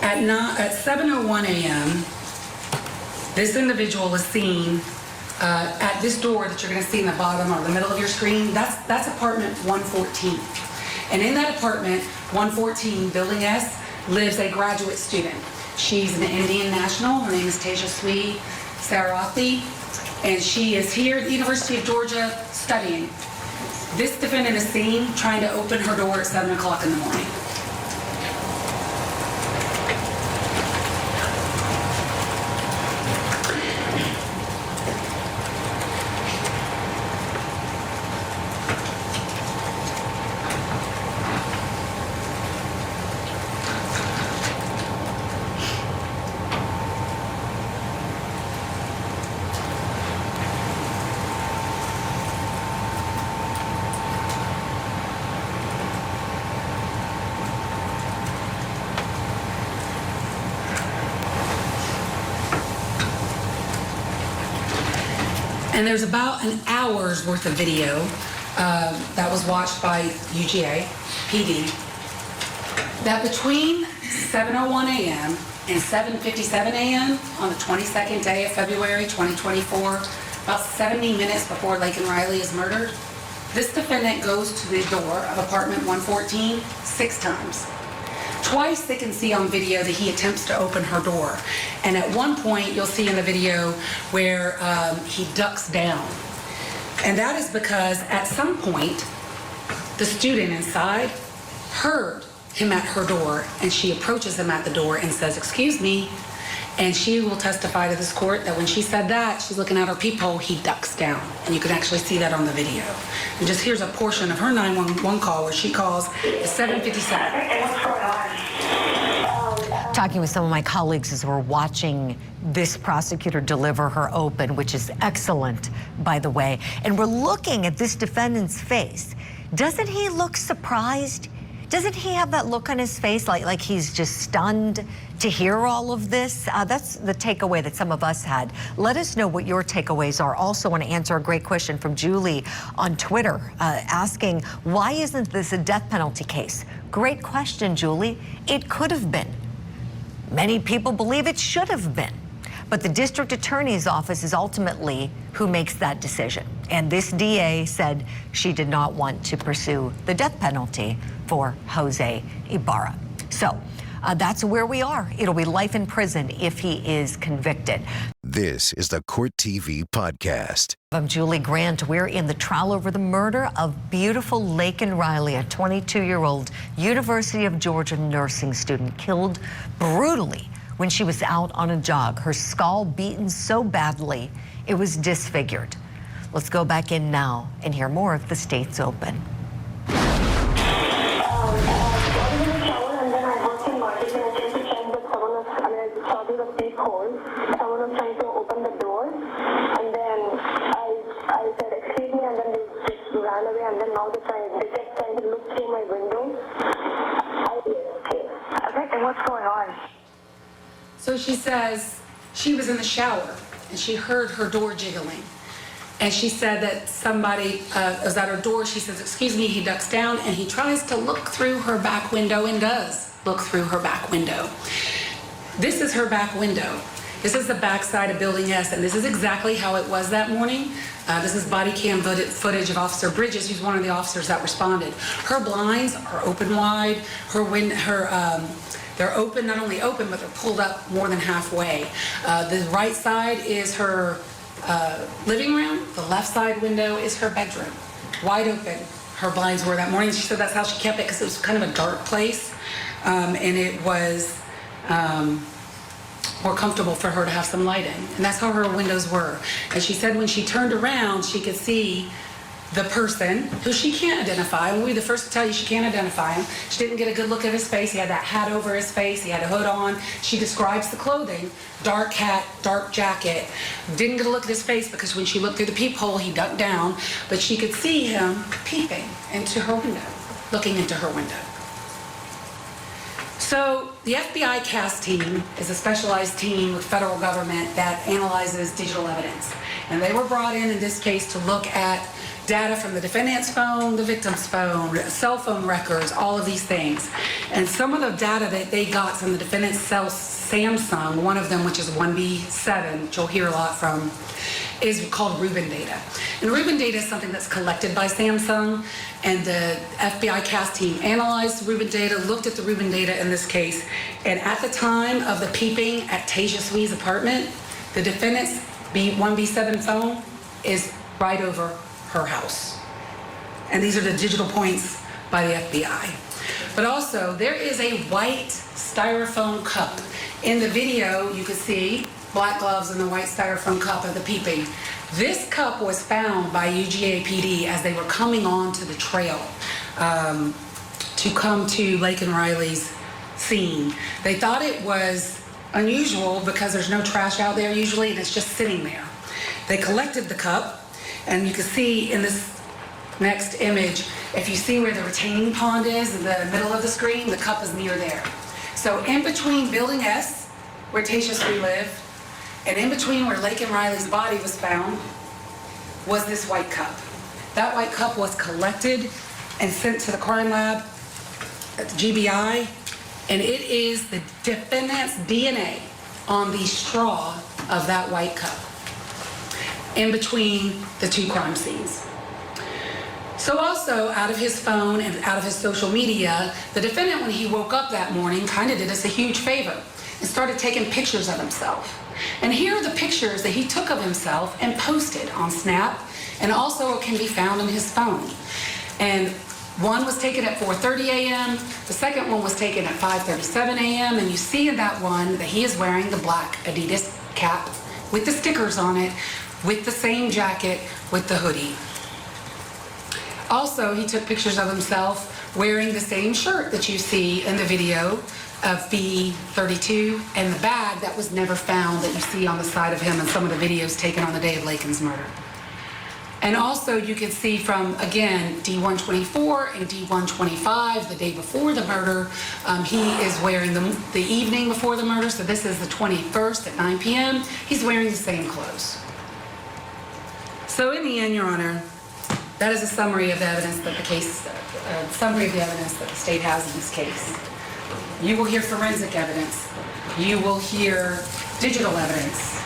At 7:01 a.m., this individual is seen at this door that you're going to see in the bottom or the middle of your screen. That's apartment 114. And in that apartment, 114, Building S, lives a graduate student. She's an Indian national. Her name is Tejaswi Sarathi, and she is here at the University of Georgia studying. This defendant is seen trying to open her door at 7 o'clock in the morning. And there's about an hour's worth of video that was watched by UGA PD that between 7:01 a.m. and 7:57 a.m. on the 22nd day of February 2024, about 70 minutes before Laken Riley is murdered, this defendant goes to the door of apartment 114 6 times. Twice they can see on video that he attempts to open her door. And at one point you'll see in the video where he ducks down. And that is because at some point the student inside heard him at her door, and she approaches him at the door and says, "Excuse me." And she will testify to this court that when she said that, she's looking at her peephole, he ducks down. And you can actually see that on the video. And just here's a portion of her 911 call where she calls at 7:57. Talking with some of my colleagues as we're watching this prosecutor deliver her open, which is excellent, by the way. And we're looking at this defendant's face. Doesn't he look surprised? Doesn't he have that look on his face like he's just stunned to hear all of this? That's the takeaway that some of us had. Let us know what your takeaways are. Also want to answer a great question from Julie on Twitter asking, why isn't this a death penalty case? Great question, Julie. It could have been. Many people believe it should have been. But the district attorney's office is ultimately who makes that decision. And this DA said she did not want to pursue the death penalty for Jose Ibarra. So that's where we are. It'll be life in prison if he is convicted. This is the Court TV podcast. I'm Julie Grant. We're in the trial over the murder of beautiful Laken Riley, a 22-year-old University of Georgia nursing student killed brutally when she was out on a jog. Her skull beaten so badly it was disfigured. Let's go back in now and hear more of the State's Open. Someone was trying to open the door, and then I said, "Excuse me," and then they just ran away, and then now they just trying to look through my window. Okay, and what's going on? So she says she was in the shower and she heard her door jiggling. And she said that somebody was at her door. She says, "Excuse me," he ducks down and he tries to look through her back window and does look through her back window. This is her back window. This is the backside of Building S, and this is exactly how it was that morning. This is body cam footage of Officer Bridges, who's one of the officers that responded. Her blinds are open wide. They're open, not only open, but they're pulled up more than halfway. The right side is her living room. The left side window is her bedroom. Wide open, her blinds were that morning. She said that's how she kept it because it was kind of a dark place. and it was more comfortable for her to have some lighting. And that's how her windows were. And she said when she turned around, she could see the person who she can't identify. We'll be the first to tell you she can't identify him. She didn't get a good look at his face. He had that hat over his face. He had a hood on. She describes the clothing, dark hat, dark jacket. Didn't get a look at his face because when she looked through the peephole, he ducked down, but she could see him peeping into her window, looking into her window. So the FBI CAS team is a specialized team with federal government that analyzes digital evidence. And they were brought in this case to look at data from the defendant's phone, the victim's phone, cell phone records, all of these things. And some of the data that they got from the defendant's cell Samsung, one of them, which is 1B7, which you'll hear a lot from, is called Rubin data. And Rubin data is something that's collected by Samsung, and the FBI CAS team analyzed Rubin data, looked at the Rubin data in this case, and at the time of the peeping at Tasia Swee's apartment, the defendant's 1B7 phone is right over her house. And these are the digital points by the FBI. But also, there is a white styrofoam cup. In the video, you can see black gloves and the white styrofoam cup of the peeping. This cup was found by UGA PD as they were coming onto the trail to come to Laken Riley's scene. They thought it was unusual because there's no trash out there usually, and it's just sitting there. They collected the cup, and you can see in this next image, if you see where the retaining pond is in the middle of the screen, the cup is near there. So in between Building S, where Tasia Sweet lived, and in between where Laken Riley's body was found, was this white cup. That white cup was collected and sent to the crime lab at the GBI, and it is the defendant's DNA on the straw of that white cup in between the two crime scenes. So also, out of his phone and out of his social media, the defendant, when he woke up that morning, kind of did us a huge favor and started taking pictures of himself. And here are the pictures that he took of himself and posted on Snap, and also can be found in his phone. And one was taken at 4:30 a.m., the second one was taken at 5:37 a.m., and you see in that one that he is wearing the black Adidas cap with the stickers on it, with the same jacket, with the hoodie. Also, he took pictures of himself wearing the same shirt that you see in the video of B32 and the bag that was never found that you see on the side of him in some of the videos taken on the day of Laken's murder. And also you can see from, again, D124 and D125, the day before the murder, he is wearing the evening before the murder, so this is the 21st at 9 p.m. He's wearing the same clothes. So in the end, Your Honor, that is a summary of the evidence that the case, summary of the evidence that the state has in this case. You will hear forensic evidence. You will hear digital evidence.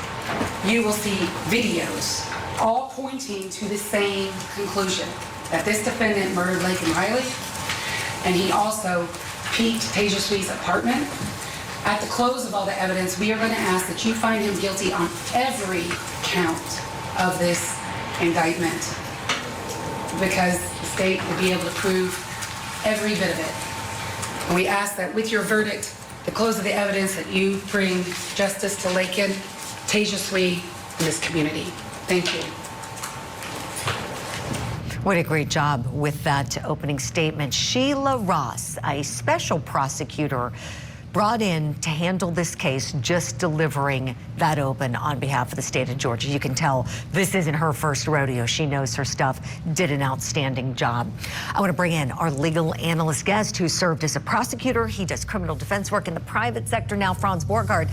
You will see videos, all pointing to the same conclusion, that this defendant murdered Laken Riley, and he also peeked Tasia Sweet's apartment. At the close of all the evidence, we are going to ask that you find him guilty on every count of this indictment, because the state will be able to prove every bit of it. And we ask that with your verdict, the close of the evidence, that you bring justice to Laken, Tasia Sweet, and this community. Thank you. What a great job with that opening statement. Sheila Ross, a special prosecutor brought in to handle this case, just delivering that open on behalf of the state of Georgia. You can tell this isn't her first rodeo. She knows her stuff, did an outstanding job. I want to bring in our legal analyst guest who served as a prosecutor. He does criminal defense work in the private sector now, Franz Borghardt.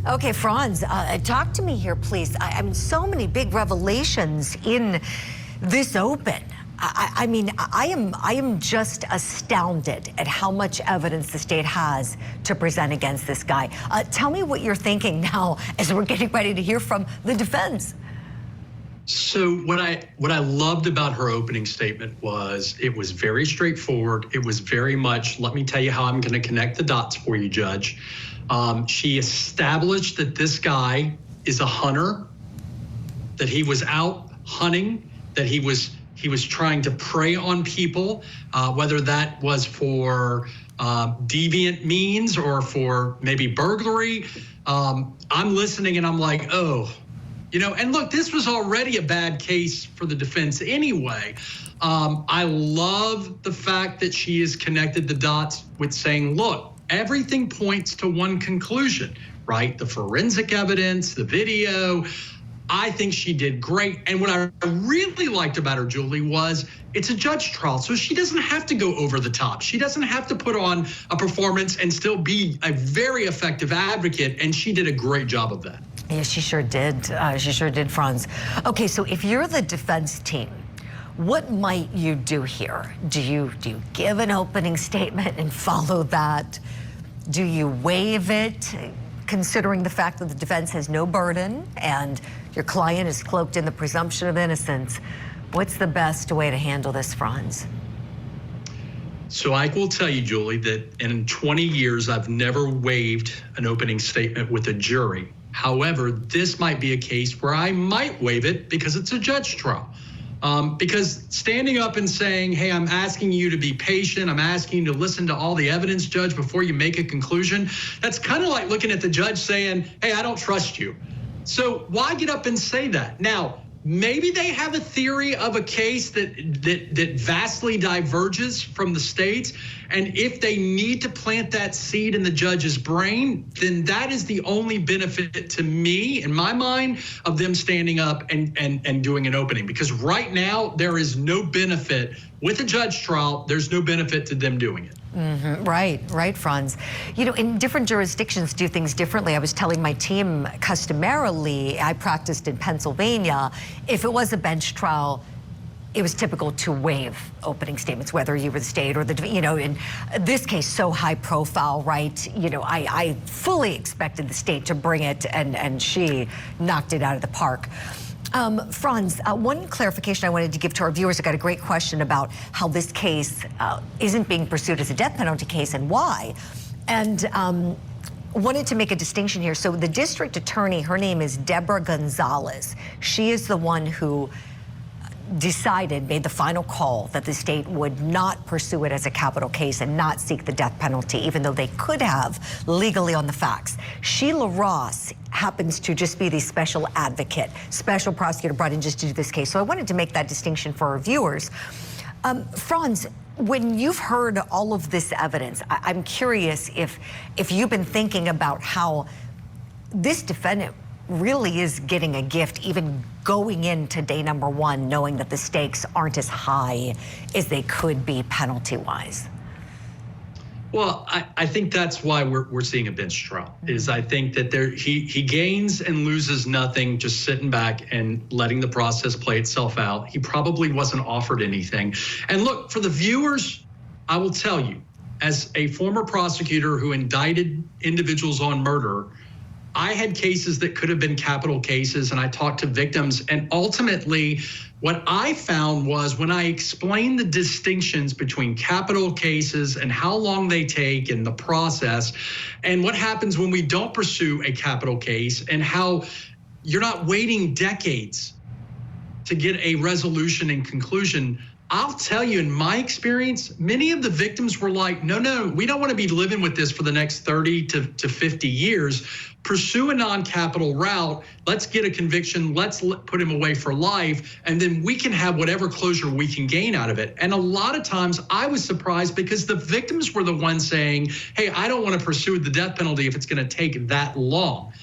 Okay, Franz, talk to me here, please. I mean, so many big revelations in this open. I mean, I am just astounded at how much evidence the state has to present against this guy. Tell me what you're thinking now as we're getting ready to hear from the defense. So what I loved about her opening statement was it was very straightforward. It was very much, let me tell you how I'm going to connect the dots for you, Judge. She established that this guy is a hunter, that he was out hunting, that he was trying to prey on people, whether that was for deviant means or for maybe burglary, I'm listening and I'm like, oh, and look, this was already a bad case for the defense anyway. I love the fact that she has connected the dots with saying, look, everything points to one conclusion, right? The forensic evidence, the video. I think she did great. And what I really liked about her, Julie, was it's a judge trial, so she doesn't have to go over the top. She doesn't have to put on a performance and still be a very effective advocate, and she did a great job of that. Yeah, she sure did. She sure did, Franz. Okay, so if you're the defense team, what might you do here? Do you give an opening statement and follow that? Do you waive it, considering the fact that the defense has no burden and your client is cloaked in the presumption of innocence? What's the best way to handle this, Franz? So I will tell you, Julie, that in 20 years, I've never waived an opening statement with a jury. However, this might be a case where I might waive it because it's a judge trial. Because standing up and saying, hey, I'm asking you to be patient, I'm asking you to listen to all the evidence, Judge, before you make a conclusion, that's kind of like looking at the judge saying, hey, I don't trust you. So why get up and say that? Now, maybe they have a theory of a case that vastly diverges from the state's, and if they need to plant that seed in the judge's brain, then that is the only benefit to me, in my mind, of them standing up and doing an opening. Because right now, there is no benefit with a judge trial. There's no benefit to them doing it. Mm-hmm. Right, Franz. In different jurisdictions do things differently. I was telling my team, customarily, I practiced in Pennsylvania. If it was a bench trial, it was typical to waive opening statements, whether you were the state or the, in this case, so high profile, right? I fully expected the state to bring it, and she knocked it out of the park. Franz, one clarification I wanted to give to our viewers. I got a great question about how this case isn't being pursued as a death penalty case and why. And wanted to make a distinction here. So the district attorney, her name is Deborah Gonzalez. She is the one who made the final call that the state would not pursue it as a capital case and not seek the death penalty, even though they could have legally on the facts. Sheila Ross happens to just be the special advocate, special prosecutor brought in just to do this case. So I wanted to make that distinction for our viewers. Franz, when you've heard all of this evidence, I'm curious if you've been thinking about how this defendant really is getting a gift, even going into day number one, knowing that the stakes aren't as high as they could be penalty-wise. Well, I think that's why we're seeing a bench trial. Is I think that he gains and loses nothing just sitting back and letting the process play itself out. He probably wasn't offered anything. And look, for the viewers, I will tell you, as a former prosecutor who indicted individuals on murder, I had cases that could have been capital cases, and I talked to victims, and ultimately what I found was when I explained the distinctions between capital cases and how long they take and the process, and what happens when we don't pursue a capital case, and how you're not waiting decades to get a resolution and conclusion. I'll tell you, in my experience, many of the victims were like, no, we don't want to be living with this for the next 30 to 50 years. Pursue a non-capital route. Let's get a conviction. Let's put him away for life. And then we can have whatever closure we can gain out of it. And a lot of times I was surprised because the victims were the ones saying, hey, I don't want to pursue the death penalty if it's going to take that long.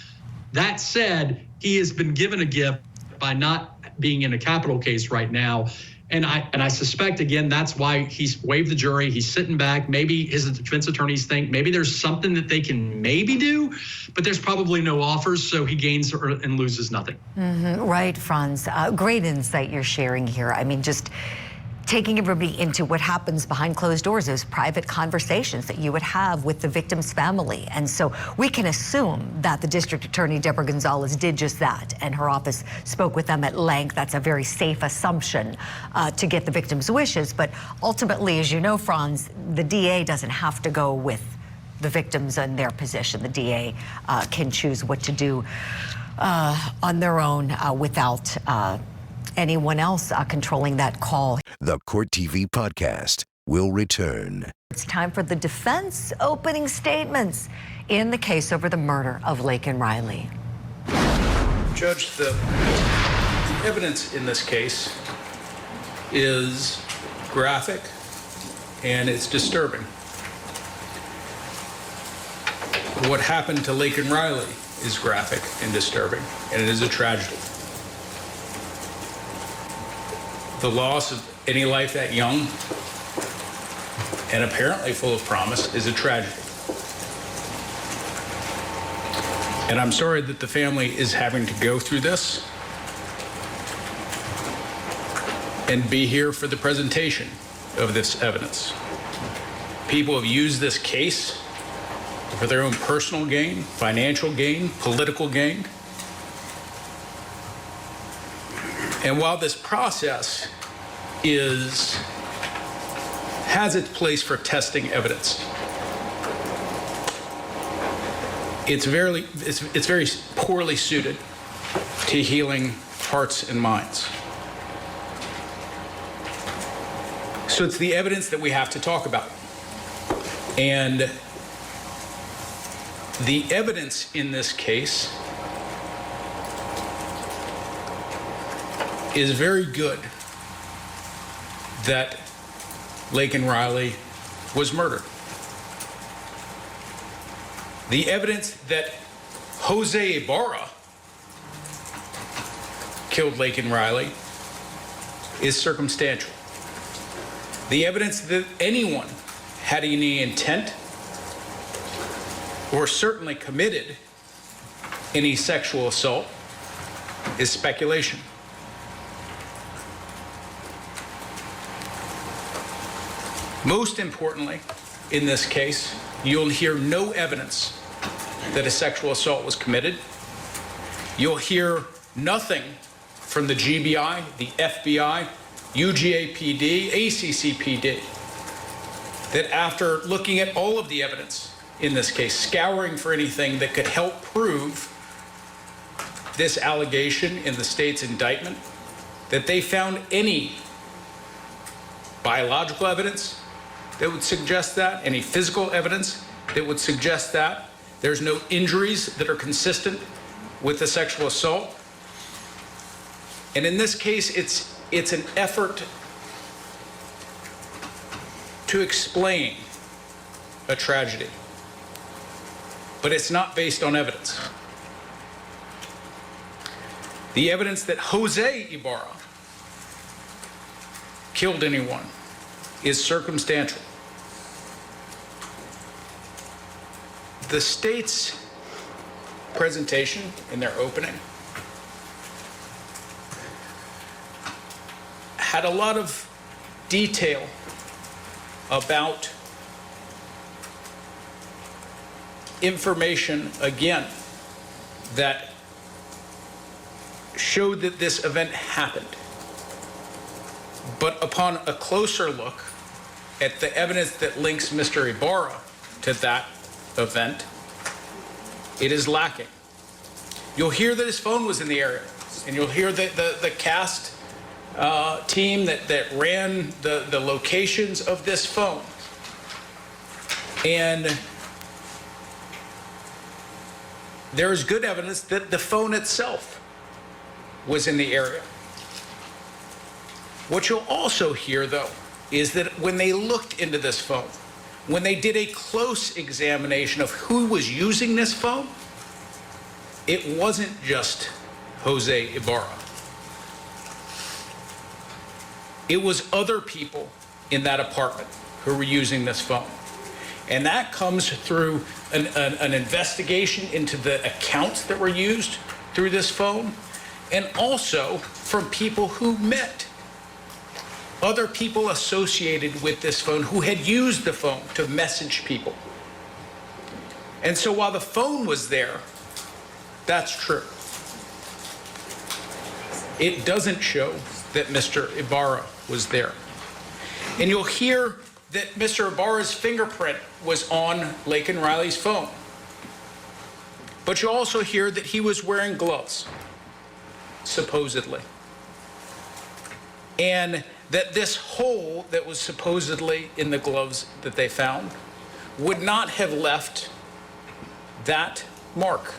That said, he has been given a gift by not being in a capital case right now. And I suspect, again, that's why he's waived the jury. He's sitting back. Maybe his defense attorneys think maybe there's something that they can maybe do, but there's probably no offers, so he gains and loses nothing. Mm-hmm. Right, Franz. Great insight you're sharing here. I mean, just taking everybody into what happens behind closed doors, those private conversations that you would have with the victim's family. And so we can assume that the district attorney, Deborah Gonzalez, did just that, and her office spoke with them at length. That's a very safe assumption to get the victim's wishes. But ultimately, as you know, Franz, the DA doesn't have to go with the victims in their position. The DA can choose what to do on their own without anyone else controlling that call. The Court TV podcast will return. It's time for the defense opening statements in the case over the murder of Laken Riley. Judge, the evidence in this case is graphic and it's disturbing. What happened to Laken Riley is graphic and disturbing, and it is a tragedy. The loss of any life that young and apparently full of promise is a tragedy. And I'm sorry that the family is having to go through this and be here for the presentation of this evidence. People have used this case for their own personal gain, financial gain, political gain. And while this process has its place for testing evidence, it's very poorly suited to healing hearts and minds. So it's the evidence that we have to talk about. And the evidence in this case is very good that Laken Riley was murdered. The evidence that Jose Ibarra killed Laken Riley is circumstantial. The evidence that anyone had any intent or certainly committed any sexual assault is speculation. Most importantly, in this case, you'll hear no evidence that a sexual assault was committed. You'll hear nothing from the GBI, the FBI, UGAPD, ACCPD, that after looking at all of the evidence in this case, scouring for anything that could help prove this allegation in the state's indictment, that they found any biological evidence that would suggest that, any physical evidence that would suggest that. There's no injuries that are consistent with the sexual assault. And in this case, it's an effort to explain a tragedy, but it's not based on evidence. The evidence that Jose Ibarra killed anyone is circumstantial. The state's presentation in their opening had a lot of detail about information, again, that showed that this event happened. But upon a closer look at the evidence that links Mr. Ibarra to that event, it is lacking. You'll hear that his phone was in the area, and you'll hear that the cast team that ran the locations of this phone. And there is good evidence that the phone itself was in the area. What you'll also hear, though, is that when they looked into this phone, when they did a close examination of who was using this phone, it wasn't just Jose Ibarra. It was other people in that apartment who were using this phone. And that comes through an investigation into the accounts that were used through this phone, and also from people who met other people associated with this phone who had used the phone to message people. And so while the phone was there, that's true. It doesn't show that Mr. Ibarra was there. And you'll hear that Mr. Ibarra's fingerprint was on Laken Riley's phone. But you'll also hear that he was wearing gloves, supposedly. and that this hole that was supposedly in the gloves that they found would not have left that mark.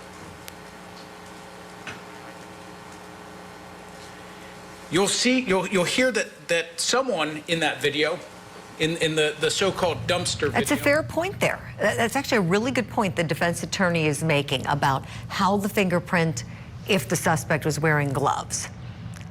You'll hear that someone in that video, in the so-called dumpster video. That's a fair point there. That's actually a really good point the defense attorney is making about how the fingerprint, if the suspect was wearing gloves.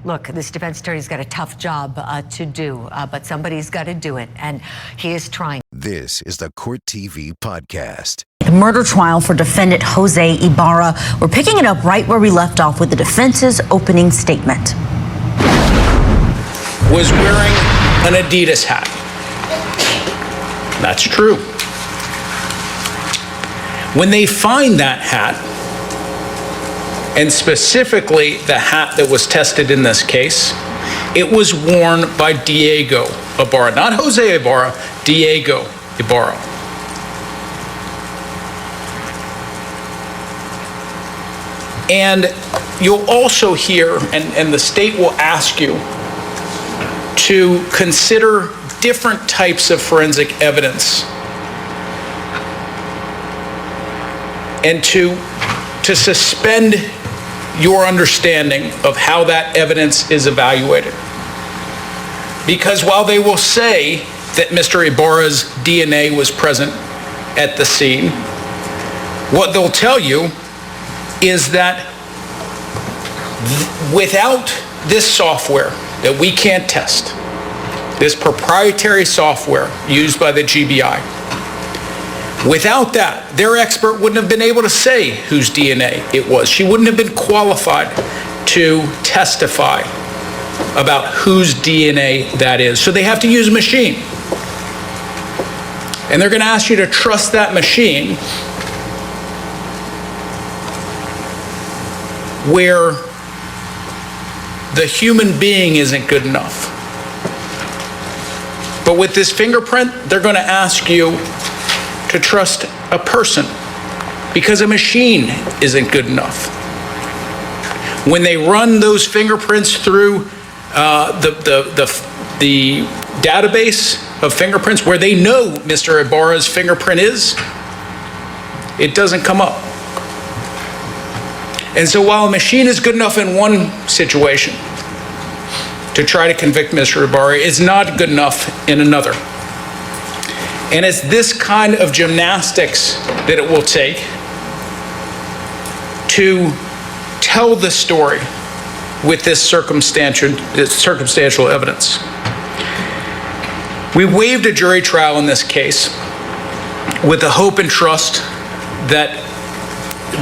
Look, this defense attorney's got a tough job to do, but somebody's got to do it, and he is trying. This is the Court TV podcast. The murder trial for defendant Jose Ibarra. We're picking it up right where we left off with the defense's opening statement. Was wearing an Adidas hat. That's true. When they find that hat, and specifically the hat that was tested in this case, it was worn by Diego Ibarra, not Jose Ibarra, Diego Ibarra. And you'll also hear, and the state will ask you to consider different types of forensic evidence and to suspend your understanding of how that evidence is evaluated. Because while they will say that Mr. Ibarra's DNA was present at the scene, what they'll tell you is that without this software that we can't test, this proprietary software used by the GBI, without that, their expert wouldn't have been able to say whose DNA it was. She wouldn't have been qualified to testify about whose DNA that is. So they have to use a machine. And they're going to ask you to trust that machine where the human being isn't good enough. But with this fingerprint, they're going to ask you to trust a person because a machine isn't good enough. When they run those fingerprints through the database of fingerprints where they know Mr. Ibarra's fingerprint is, it doesn't come up. And so while a machine is good enough in one situation to try to convict Mr. Ibarra, it's not good enough in another. And it's this kind of gymnastics that it will take to tell the story with this circumstantial evidence. We waived a jury trial in this case with the hope and trust that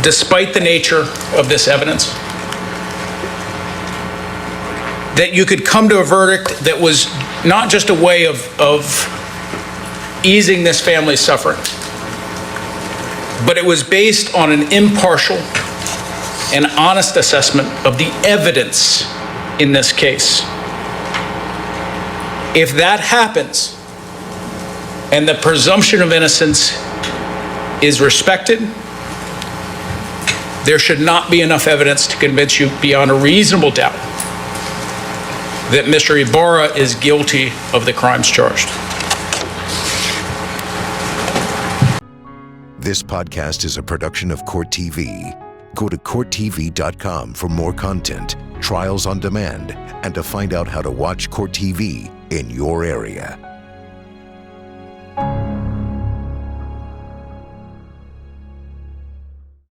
despite the nature of this evidence, that you could come to a verdict that was not just a way of easing this family's suffering, but it was based on an impartial and honest assessment of the evidence in this case. If that happens and the presumption of innocence is respected, there should not be enough evidence to convince you beyond a reasonable doubt that Mr. Ibarra is guilty of the crimes charged. This podcast is a production of Court TV. Go to CourtTV.com for more content, trials on demand, and to find out how to watch Court TV in your area.